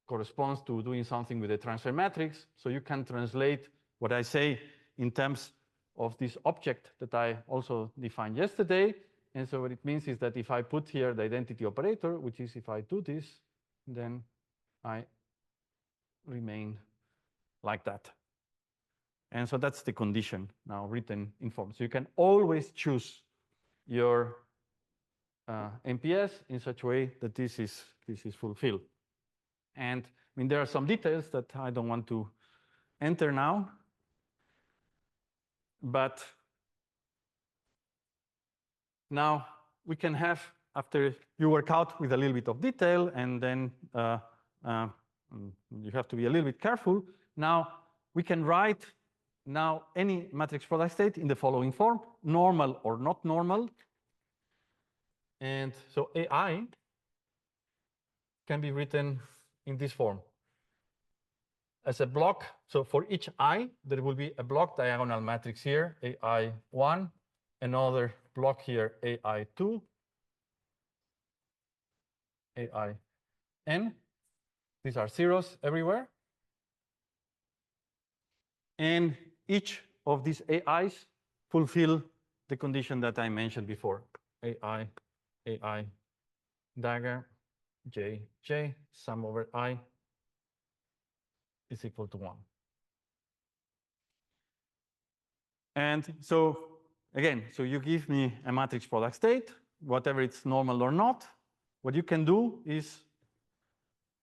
corresponds to doing something with the transfer matrix. So you can translate what I say in terms of this object that I also defined yesterday. And so what it means is that if I put here the identity operator, which is if I do this, then I remain like that. And so that's the condition now written in form. So you can always choose your MPS in such a way that this is fulfilled. And I mean, there are some details that I don't want to enter now, but now we can have, after you work out with a little bit of detail, and then you have to be a little bit careful. Now we can write now any matrix product state in the following form: normal or not normal. And so AI can be written in this form as a block. So for each I, there will be a block diagonal matrix here, AI1, another block here, AI2, AIN. These are zeros everywhere. And each of these AIs fulfill the condition that I mentioned before. AI dagger, J, sum over I is equal to 1. And so again, so you give me a matrix product state, whatever it's normal or not. What you can do is,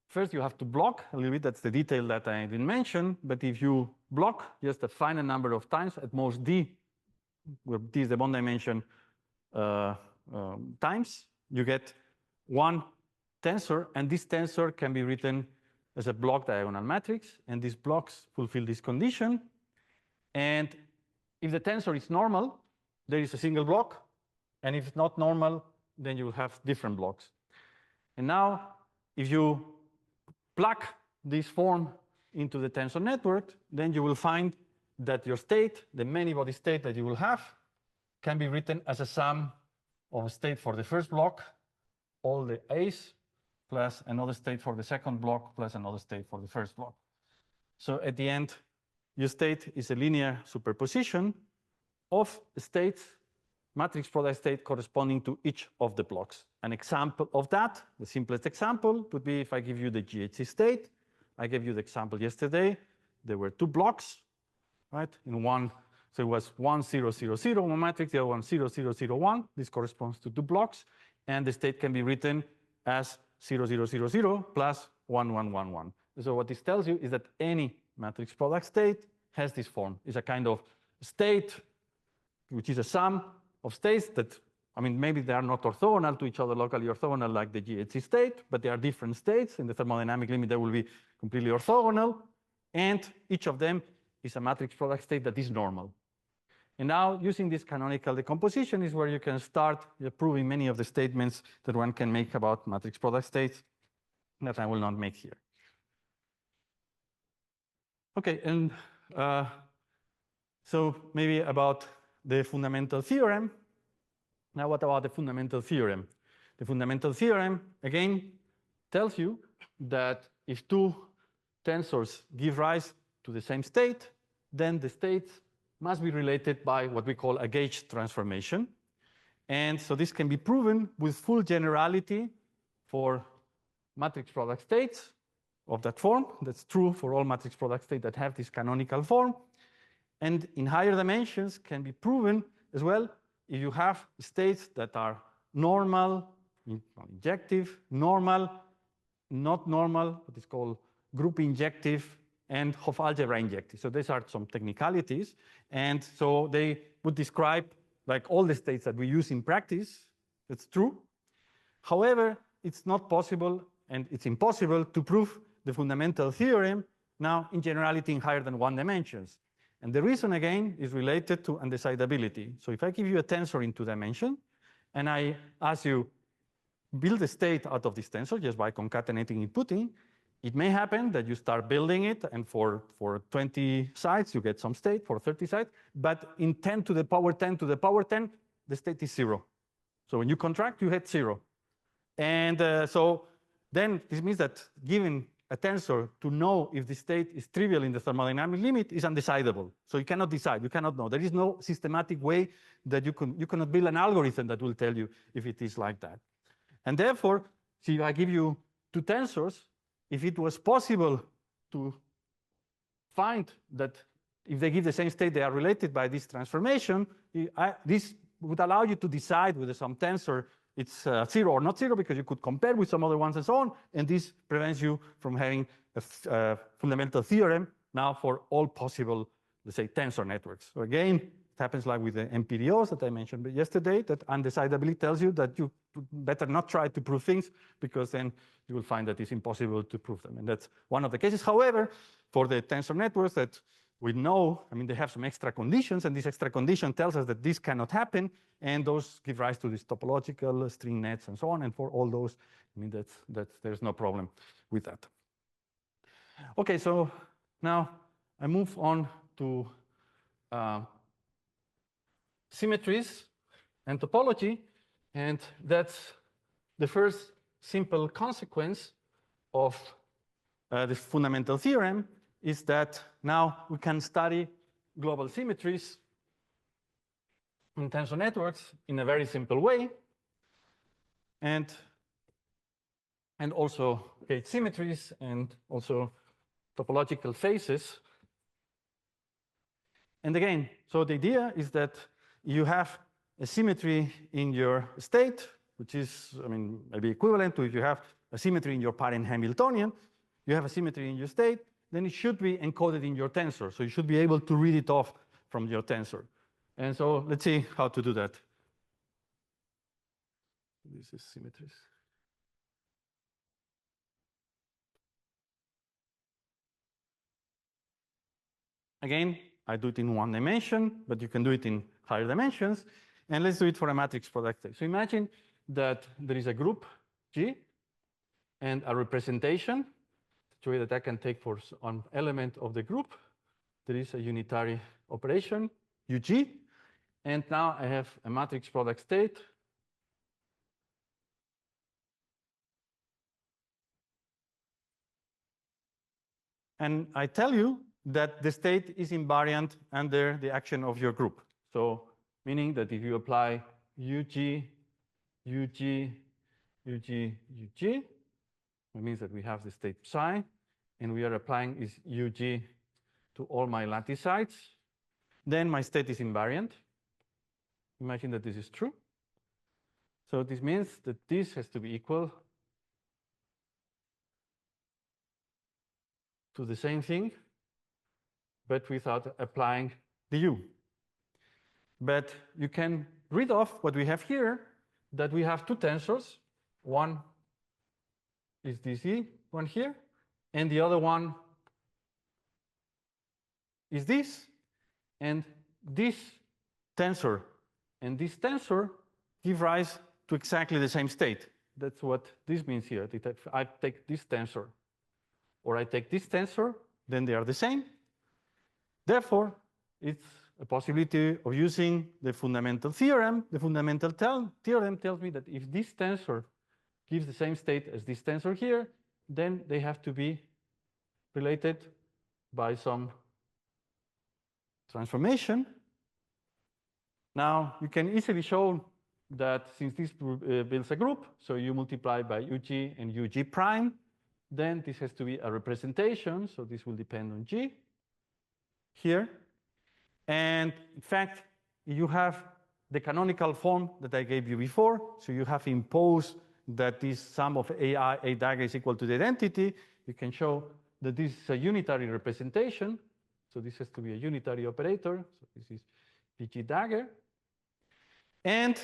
first you have to block a little bit. That's the detail that I didn't mention. But if you block just a finite number of times, at most D, where D is the bond dimension, times, you get one tensor. And this tensor can be written as a block diagonal matrix. And these blocks fulfill this condition. And if the tensor is normal, there is a single block. And if it's not normal, then you will have different blocks. And now, if you plug this form into the tensor network, then you will find that your state, the many-body state that you will have, can be written as a sum of a state for the first block, all the A's, plus another state for the second block, plus another state for the first block. So at the end, your state is a linear superposition of states, matrix product state corresponding to each of the blocks. An example of that, the simplest example, would be if I give you the GHC state. I gave you the example yesterday. There were two blocks, right? In one, so it was 1, 0, 0, 0, one matrix, the other one 0, 0, 0, 1. This corresponds to two blocks. And the state can be written as 0, 0, 0, 0 plus 1, 1, 1, 1. So what this tells you is that any matrix product state has this form. It's a kind of state, which is a sum of states that, I mean, maybe they are not orthogonal to each other, locally orthogonal like the GHC state, but they are different states. In the thermodynamic limit, they will be completely orthogonal. And each of them is a matrix product state that is normal. And now, using this canonical decomposition is where you can start proving many of the statements that one can make about matrix product states that I will not make here. Okay, and so maybe about the fundamental theorem. Now, what about the fundamental theorem? The fundamental theorem, again, tells you that if two tensors give rise to the same state, then the states must be related by what we call a gauge transformation. And so this can be proven with full generality for matrix product states of that form. That's true for all matrix product states that have this canonical form. And in higher dimensions can be proven as well if you have states that are normal, injective, normal, not normal, what is called group injective, and Hopf algebra injective. So these are some technicalities. And so they would describe like all the states that we use in practice. That's true. However, it's not possible and it's impossible to prove the fundamental theorem now in generality in higher than 1 dimensions. And the reason, again, is related to undecidability. So if I give you a tensor in 2 dimensions, and I ask you, build a state out of this tensor just by concatenating inputting, it may happen that you start building it, and for 20 sites, you get some state, for 30 sites, but in 10 to the power 10 to the power 10, the state is 0. So when you contract, you hit 0. And so then this means that given a tensor to know if the state is trivial in the thermodynamic limit is undecidable. So you cannot decide, you cannot know. There is no systematic way that you cannot build an algorithm that will tell you if it is like that. And therefore, see, if I give you 2 tensors, if it was possible to find that if they give the same state, they are related by this transformation, this would allow you to decide whether some tensor it's 0 or not 0, because you could compare with some other ones and so on, and this prevents you from having a fundamental theorem now for all possible, let's say, tensor networks. So again, it happens like with the MPDOs that I mentioned yesterday, that undecidability tells you that you better not try to prove things, because then you will find that it's impossible to prove them. And that's one of the cases. However, for the tensor networks that we know, I mean, they have some extra conditions, and this extra condition tells us that this cannot happen, and those give rise to these topological string nets and so on. And for all those, I mean, there's no problem with that. Okay, so now I move on to symmetries and topology, and that's the first simple consequence of this fundamental theorem, is that now we can study global symmetries in tensor networks in a very simple way, and also gauge symmetries and also topological phases. And again, so the idea is that you have a symmetry in your state, which is, I mean, maybe equivalent to if you have a symmetry in your parent Hamiltonian, you have a symmetry in your state, then it should be encoded in your tensor. So you should be able to read it off from your tensor. And so let's see how to do that. This is symmetries. Again, I do it in 1 dimension, but you can do it in higher dimensions. And let's do it for a matrix product state. So imagine that there is a group G and a representation, so that I can take for an element of the group. There is a unitary operation, UG. And now I have a matrix product state. And I tell you that the state is invariant under the action of your group. So meaning that if you apply UG, UG, UG, UG, it means that we have the state psi, and we are applying is UG to all my lattice sites, then my state is invariant. Imagine that this is true. So this means that this has to be equal to the same thing, but without applying the U. But you can read off what we have here, that we have 2 tensors. One is this one here, and the other one is this. And this tensor and this tensor give rise to exactly the same state. That's what this means here. If I take this tensor or I take this tensor, then they are the same. Therefore, it's a possibility of using the fundamental theorem. The fundamental theorem tells me that if this tensor gives the same state as this tensor here, then they have to be related by some transformation. Now, you can easily show that since this builds a group, so you multiply by UG and UG prime, then this has to be a representation, so this will depend on G here. And in fact, you have the canonical form that I gave you before, so you have imposed that this sum of A dagger is equal to the identity. You can show that this is a unitary representation, so this has to be a unitary operator, so this is PG dagger. And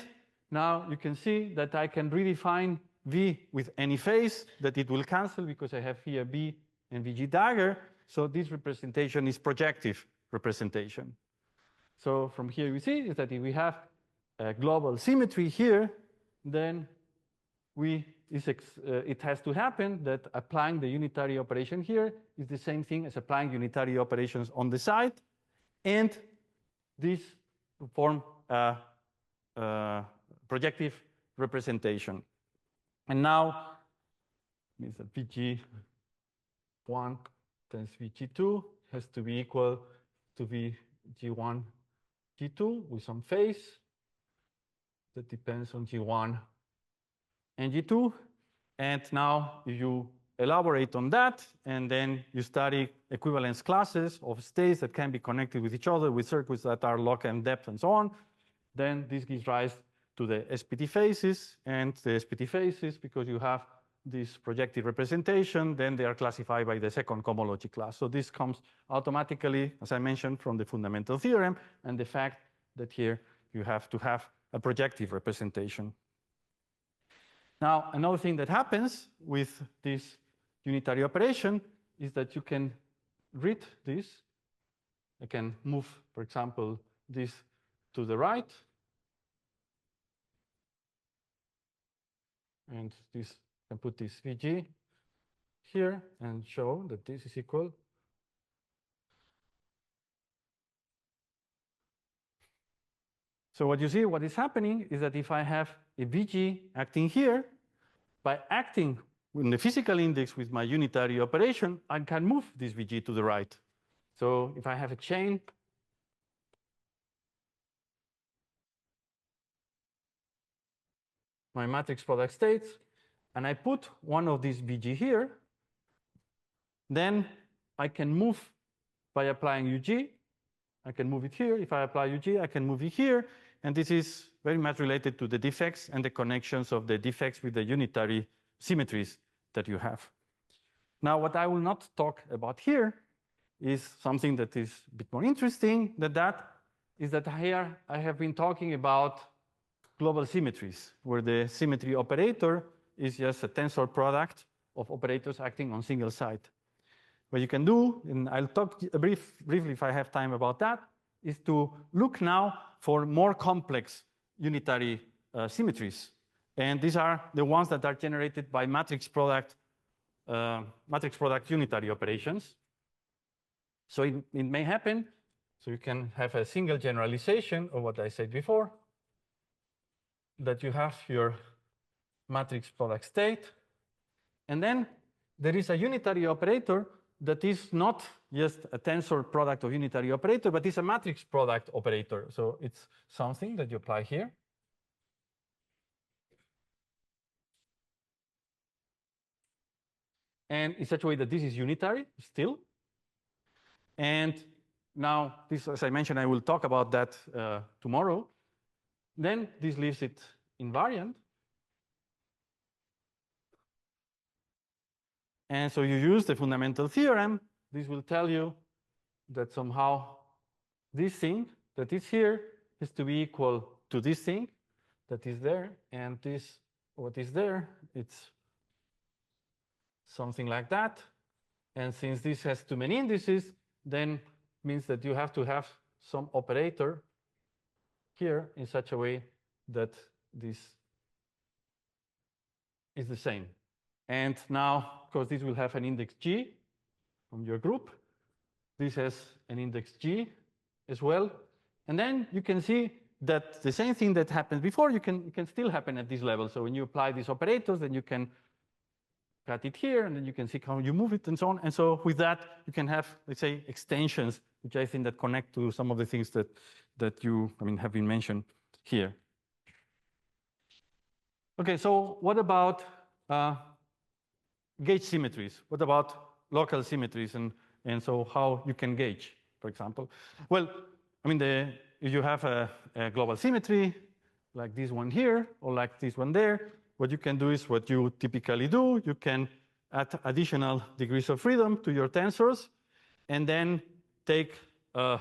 now you can see that I can redefine V with any phase, that it will cancel because I have here B and VG dagger. So this representation is projective representation. So from here we see is that if we have a global symmetry here, then it has to happen that applying the unitary operation here is the same thing as applying unitary operations on the side. And this form projective representation. And now means that VG1 times VG2 has to be equal to VG1, G2 with some phase that depends on G1 and G2. And now you elaborate on that, and then you study equivalence classes of states that can be connected with each other with circuits that are lock and depth and so on. Then this gives rise to the SPT phases, and the SPT phases, because you have this projective representation, then they are classified by the second cohomology class. So this comes automatically, as I mentioned, from the fundamental theorem and the fact that here you have to have a projective representation. Now, another thing that happens with this unitary operation is that you can read this. I can move, for example, this to the right. And this can put this VG here and show that this is equal. So what you see, what is happening is that if I have a VG acting here, by acting in the physical index with my unitary operation, I can move this VG to the right. So if I have a chain, my matrix product states, and I put one of these VG here, then I can move by applying UG. I can move it here. If I apply UG, I can move it here. And this is very much related to the defects and the connections of the defects with the unitary symmetries that you have. Now, what I will not talk about here is something that is a bit more interesting than that, is that here I have been talking about global symmetries, where the symmetry operator is just a tensor product of operators acting on single side. What you can do, and I'll talk briefly if I have time about that, is to look now for more complex unitary symmetries. And these are the ones that are generated by matrix product unitary operations. So it may happen, so you can have a single generalization of what I said before, that you have your matrix product state, and then there is a unitary operator that is not just a tensor product of unitary operator, but it's a matrix product operator. So it's something that you apply here. And in such a way that this is unitary still. And now, this, as I mentioned, I will talk about that tomorrow. Then this leaves it invariant. And so you use the fundamental theorem. This will tell you that somehow this thing that is here has to be equal to this thing that is there. And this, what is there, it's something like that. And since this has too many indices, then means that you have to have some operator here in such a way that this is the same. And now, because this will have an index G from your group, this has an index G as well. And then you can see that the same thing that happened before, it can still happen at this level. So when you apply these operators, then you can cut it here, and then you can see how you move it and so on. And so with that, you can have, let's say, extensions, which I think that connect to some of the things that you, have been mentioned here. Okay, so what about gauge symmetries? What about local symmetries, and so how you can gauge, for example? Well, if you have a global symmetry, like this one here, or like this one there, what you can do is what you typically do. You can add additional degrees of freedom to your tensors, and then take the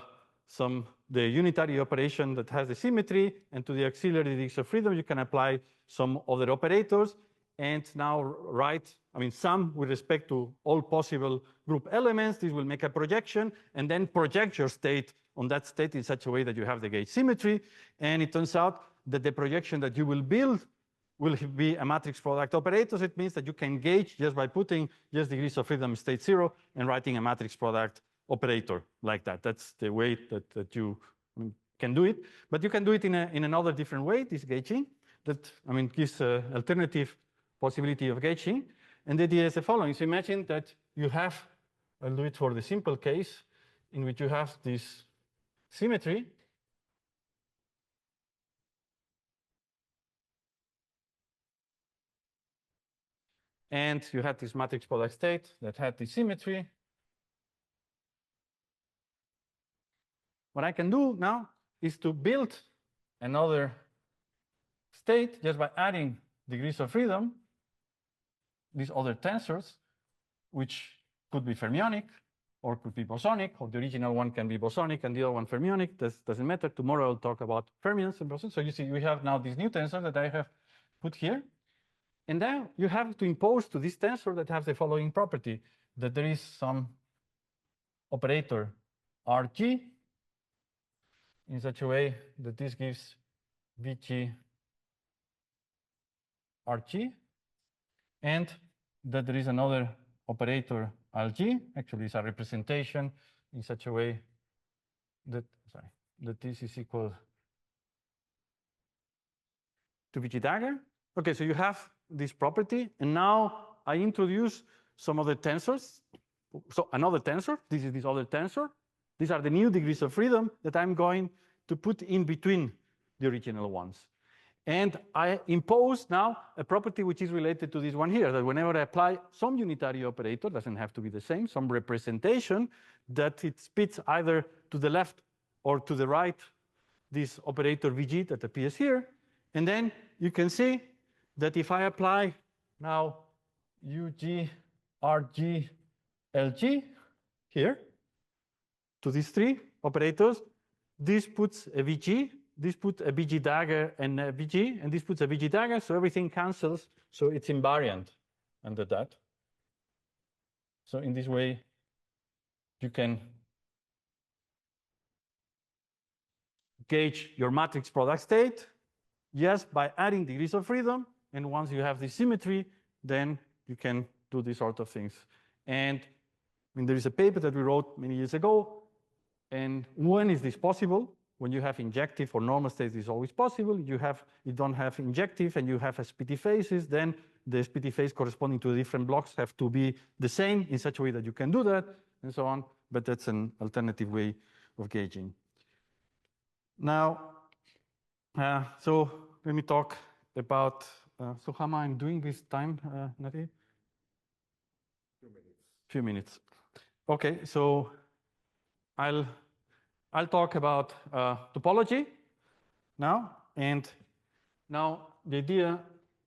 unitary operation that has the symmetry, and to the auxiliary degrees of freedom, you can apply some other operators, and now write, sum with respect to all possible group elements. This will make a projection, and then project your state on that state in such a way that you have the gauge symmetry. And it turns out that the projection that you will build will be a matrix product operator. It means that you can gauge just by putting just degrees of freedom state 0 and writing a matrix product operator like that. That's the way that you can do it. But you can do it in another different way, this gauging, that gives an alternative possibility of gauging. And the idea is the following. So imagine that you have, I'll do it for the simple case, in which you have this symmetry. And you had this matrix product state that had this symmetry. What I can do now is to build another state just by adding degrees of freedom, these other tensors, which could be fermionic or could be bosonic, or the original one can be bosonic and the other one fermionic. That doesn't matter. Tomorrow I'll talk about fermions and bosons. So you see, we have now this new tensor that I have put here. And then you have to impose to this tensor that has the following property, that there is some operator Rg in such a way that this gives Vg Rg, and that there is another operator Lg. Actually, it's a representation in such a way that, that this is equal to Vg dagger. Okay, so you have this property, and now I introduce some other tensors. So another tensor, this is this other tensor. These are the new degrees of freedom that I'm going to put in between the original ones. And I impose now a property which is related to this one here, that whenever I apply some unitary operator, doesn't have to be the same, some representation, that it spits either to the left or to the right, this operator Vg that appears here. And then you can see that if I apply now Ug, Rg, Lg here to these three operators, this puts a Vg, this puts a Vg dagger and a Vg, and this puts a Vg dagger, so everything cancels, so it's invariant under that. So in this way, you can gauge your matrix product state just by adding degrees of freedom. And once you have this symmetry, then you can do these sort of things. And there is a paper that we wrote many years ago. And when is this possible? When you have injective or normal states, it's always possible. You don't have injective and you have SPT phases, then the SPT phase corresponding to the different blocks have to be the same in such a way that you can do that, and so on. But that's an alternative way of gauging. Now, so let me talk about, so how am I doing this time, Nati? Few minutes. Okay, so I'll talk about topology now. And now the idea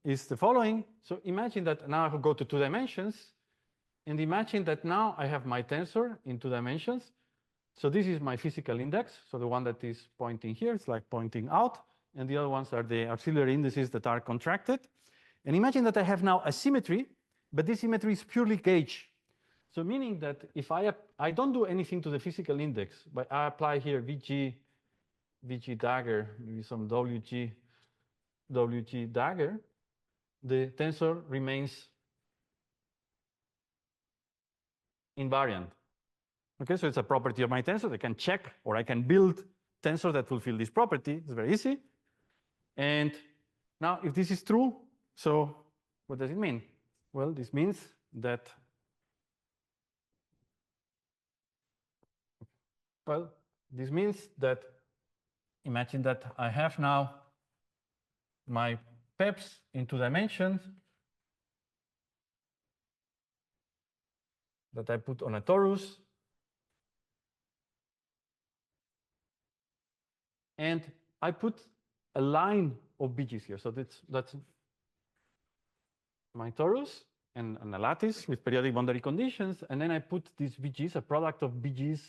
is the following. So imagine that now I will go to 2 dimensions. And imagine that now I have my tensor in 2 dimensions. So this is my physical index. So the one that is pointing here, it's like pointing out. And the other ones are the auxiliary indices that are contracted. And imagine that I have now a symmetry, but this symmetry is purely gauge. So meaning that if I don't do anything to the physical index, but I apply here Vg dagger, maybe some Wg dagger, the tensor remains invariant. Okay, so it's a property of my tensor. I can check, or I can build tensor that fulfill this property. It's very easy. And now if this is true, so what does it mean? Well, this means that, imagine that I have now my PEPs in 2 dimensions that I put on a torus. And I put a line of BGs here. So that's my torus and a lattice with periodic boundary conditions. And then I put these BGs, a product of BGs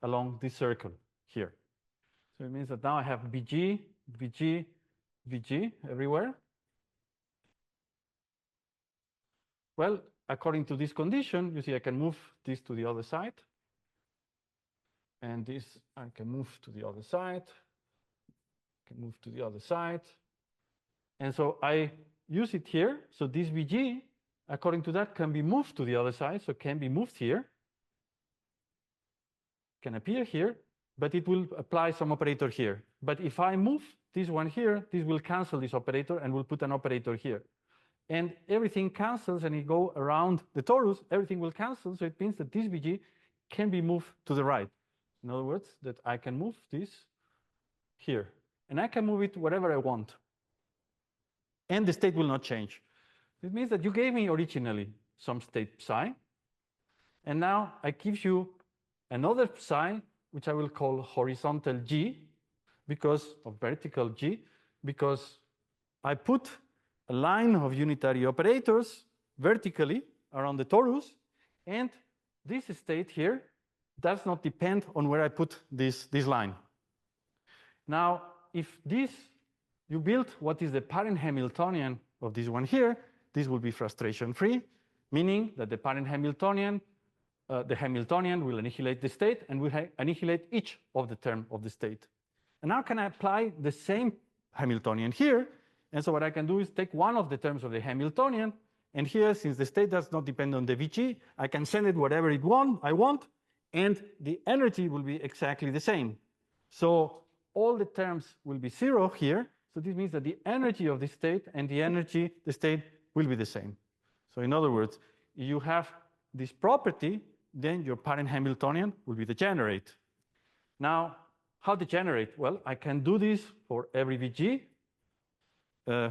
along this circle here. So it means that now I have BG, BG, BG everywhere. Well, according to this condition, you see I can move this to the other side. And this I can move to the other side. Can move to the other side. And so I use it here. So this BG, according to that, can be moved to the other side. So can be moved here. Can appear here, but it will apply some operator here. But if I move this one here, this will cancel this operator and we'll put an operator here. And everything cancels and you go around the torus, everything will cancel. So it means that this BG can be moved to the right. In other words, that I can move this here. And I can move it wherever I want. And the state will not change. It means that you gave me originally some state psi. And now I give you another psi, which I will call horizontal G, because of vertical G, because I put a line of unitary operators vertically around the torus. And this state here does not depend on where I put this line. Now, if you build what is the parent Hamiltonian of this one here, this will be frustration-free, meaning that the parent Hamiltonian, the Hamiltonian will annihilate the state and will annihilate each of the term of the state. And now can I apply the same Hamiltonian here? And so what I can do is take one of the terms of the Hamiltonian, and here, since the state does not depend on the VG, I can send it whatever I want, and the energy will be exactly the same. So all the terms will be 0 here. So this means that the energy of the state and the state will be the same. So in other words, if you have this property, then your parent Hamiltonian will be degenerate. Now, how degenerate? Well, I can do this for every VG,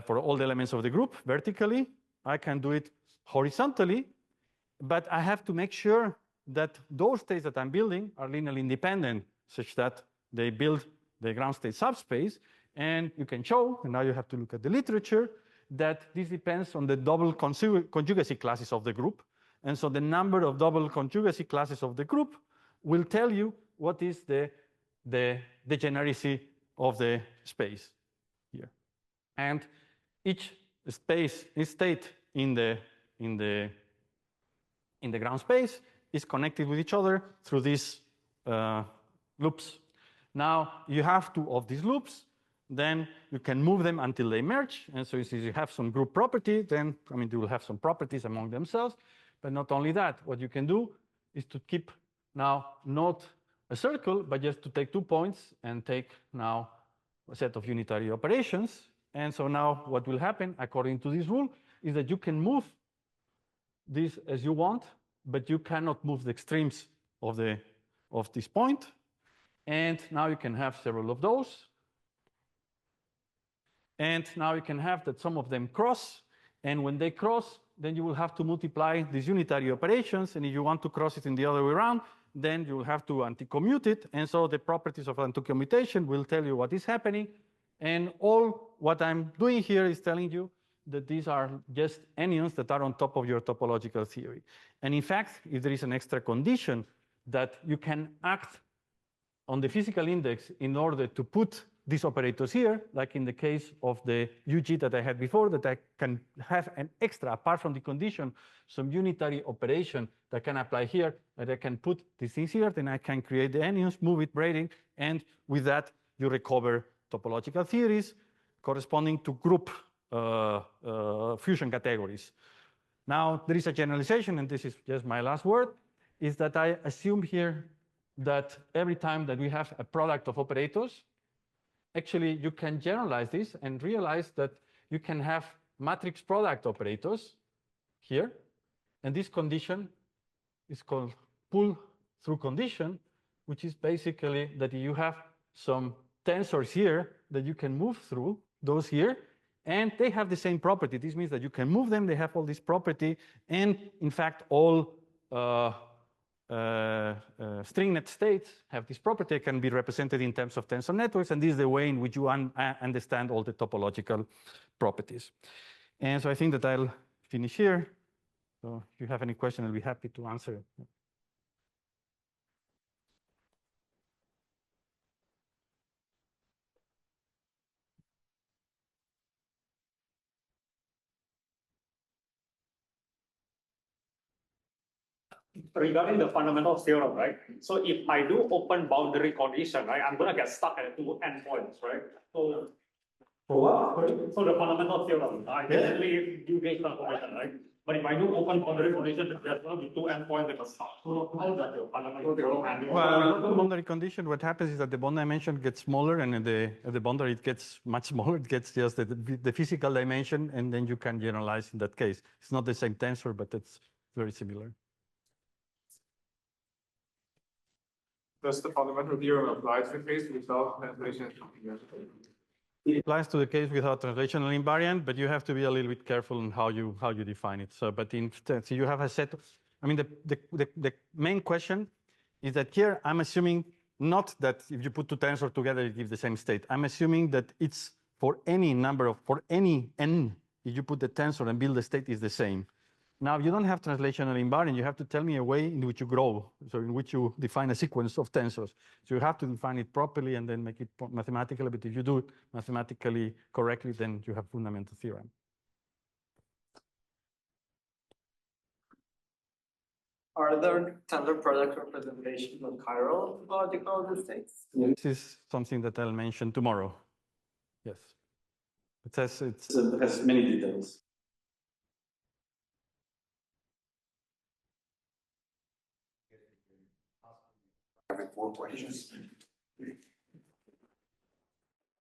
for all the elements of the group vertically. I can do it horizontally, but I have to make sure that those states that I'm building are linearly independent, such that they build the ground state subspace. And you can show, and now you have to look at the literature, that this depends on the double conjugacy classes of the group. And so the number of double conjugacy classes of the group will tell you what is the degeneracy of the space here. And each state in the ground space is connected with each other through these loops. Now you have 2 of these loops, then you can move them until they merge. And so if you have some group property, then they will have some properties among themselves. But not only that, what you can do is to keep now not a circle, but just to take 2 points and take now a set of unitary operations. And so now what will happen, according to this rule, is that you can move this as you want, but you cannot move the extremes of this point. And now you can have several of those. And now you can have that some of them cross. And when they cross, then you will have to multiply these unitary operations. And if you want to cross it in the other way around, then you will have to anti-commute it. And so the properties of anti-commutation will tell you what is happening. And all what I'm doing here is telling you that these are just anyons that are on top of your topological theory. And in fact, if there is an extra condition that you can act on the physical index in order to put these operators here, like in the case of the UG that I had before, that I can have an extra, apart from the condition, some unitary operation that can apply here, that I can put these things here, then I can create the anyons, move it, braiding, and with that, you recover topological theories corresponding to group fusion categories. Now, there is a generalization, and this is just my last word, is that I assume here that every time that we have a product of operators, actually you can generalize this and realize that you can have matrix product operators here, and this condition is called pull-through condition, which is basically that you have some tensors here that you can move through, those here, and they have the same property. This means that you can move them, they have all this property, and in fact, all stringnet states have this property, can be represented in terms of tensor networks, and this is the way in which you understand all the topological properties. And so I think that I'll finish here. So if you have any question, I'll be happy to answer. Regarding the fundamental theorem, right? So if I do open boundary condition, right, I'm gonna get stuck at two endpoints, right? So for what? So the fundamental theorem, I definitely do gauge transformation, right? But if I do open boundary condition, there's gonna be two endpoints that are stuck. So how does the fundamental theorem handle? Well, the boundary condition, what happens is that the bond dimension gets smaller, and at the boundary it gets much smaller. It gets just the physical dimension, and then you can generalize in that case. It's not the same tensor, but it's very similar. Does the fundamental theorem apply to the case without translation? It applies to the case without translational invariant, but you have to be a little bit careful in how you define it. So, but instead, so you have a set. I mean, the main question is that here I'm assuming not that if you put two tensors together it gives the same state. I'm assuming that it's for any number of any n. If you put the tensor and build the state is the same. Now, you don't have translational invariant. You have to tell me a way in which you grow, so in which you define a sequence of tensors. So you have to define it properly and then make it mathematically. But if you do it mathematically correctly, then you have fundamental theorem. Are there tensor product representation of chiral topological states? This is something that I'll mention tomorrow. Yes. It says it has many details. Having 4 questions.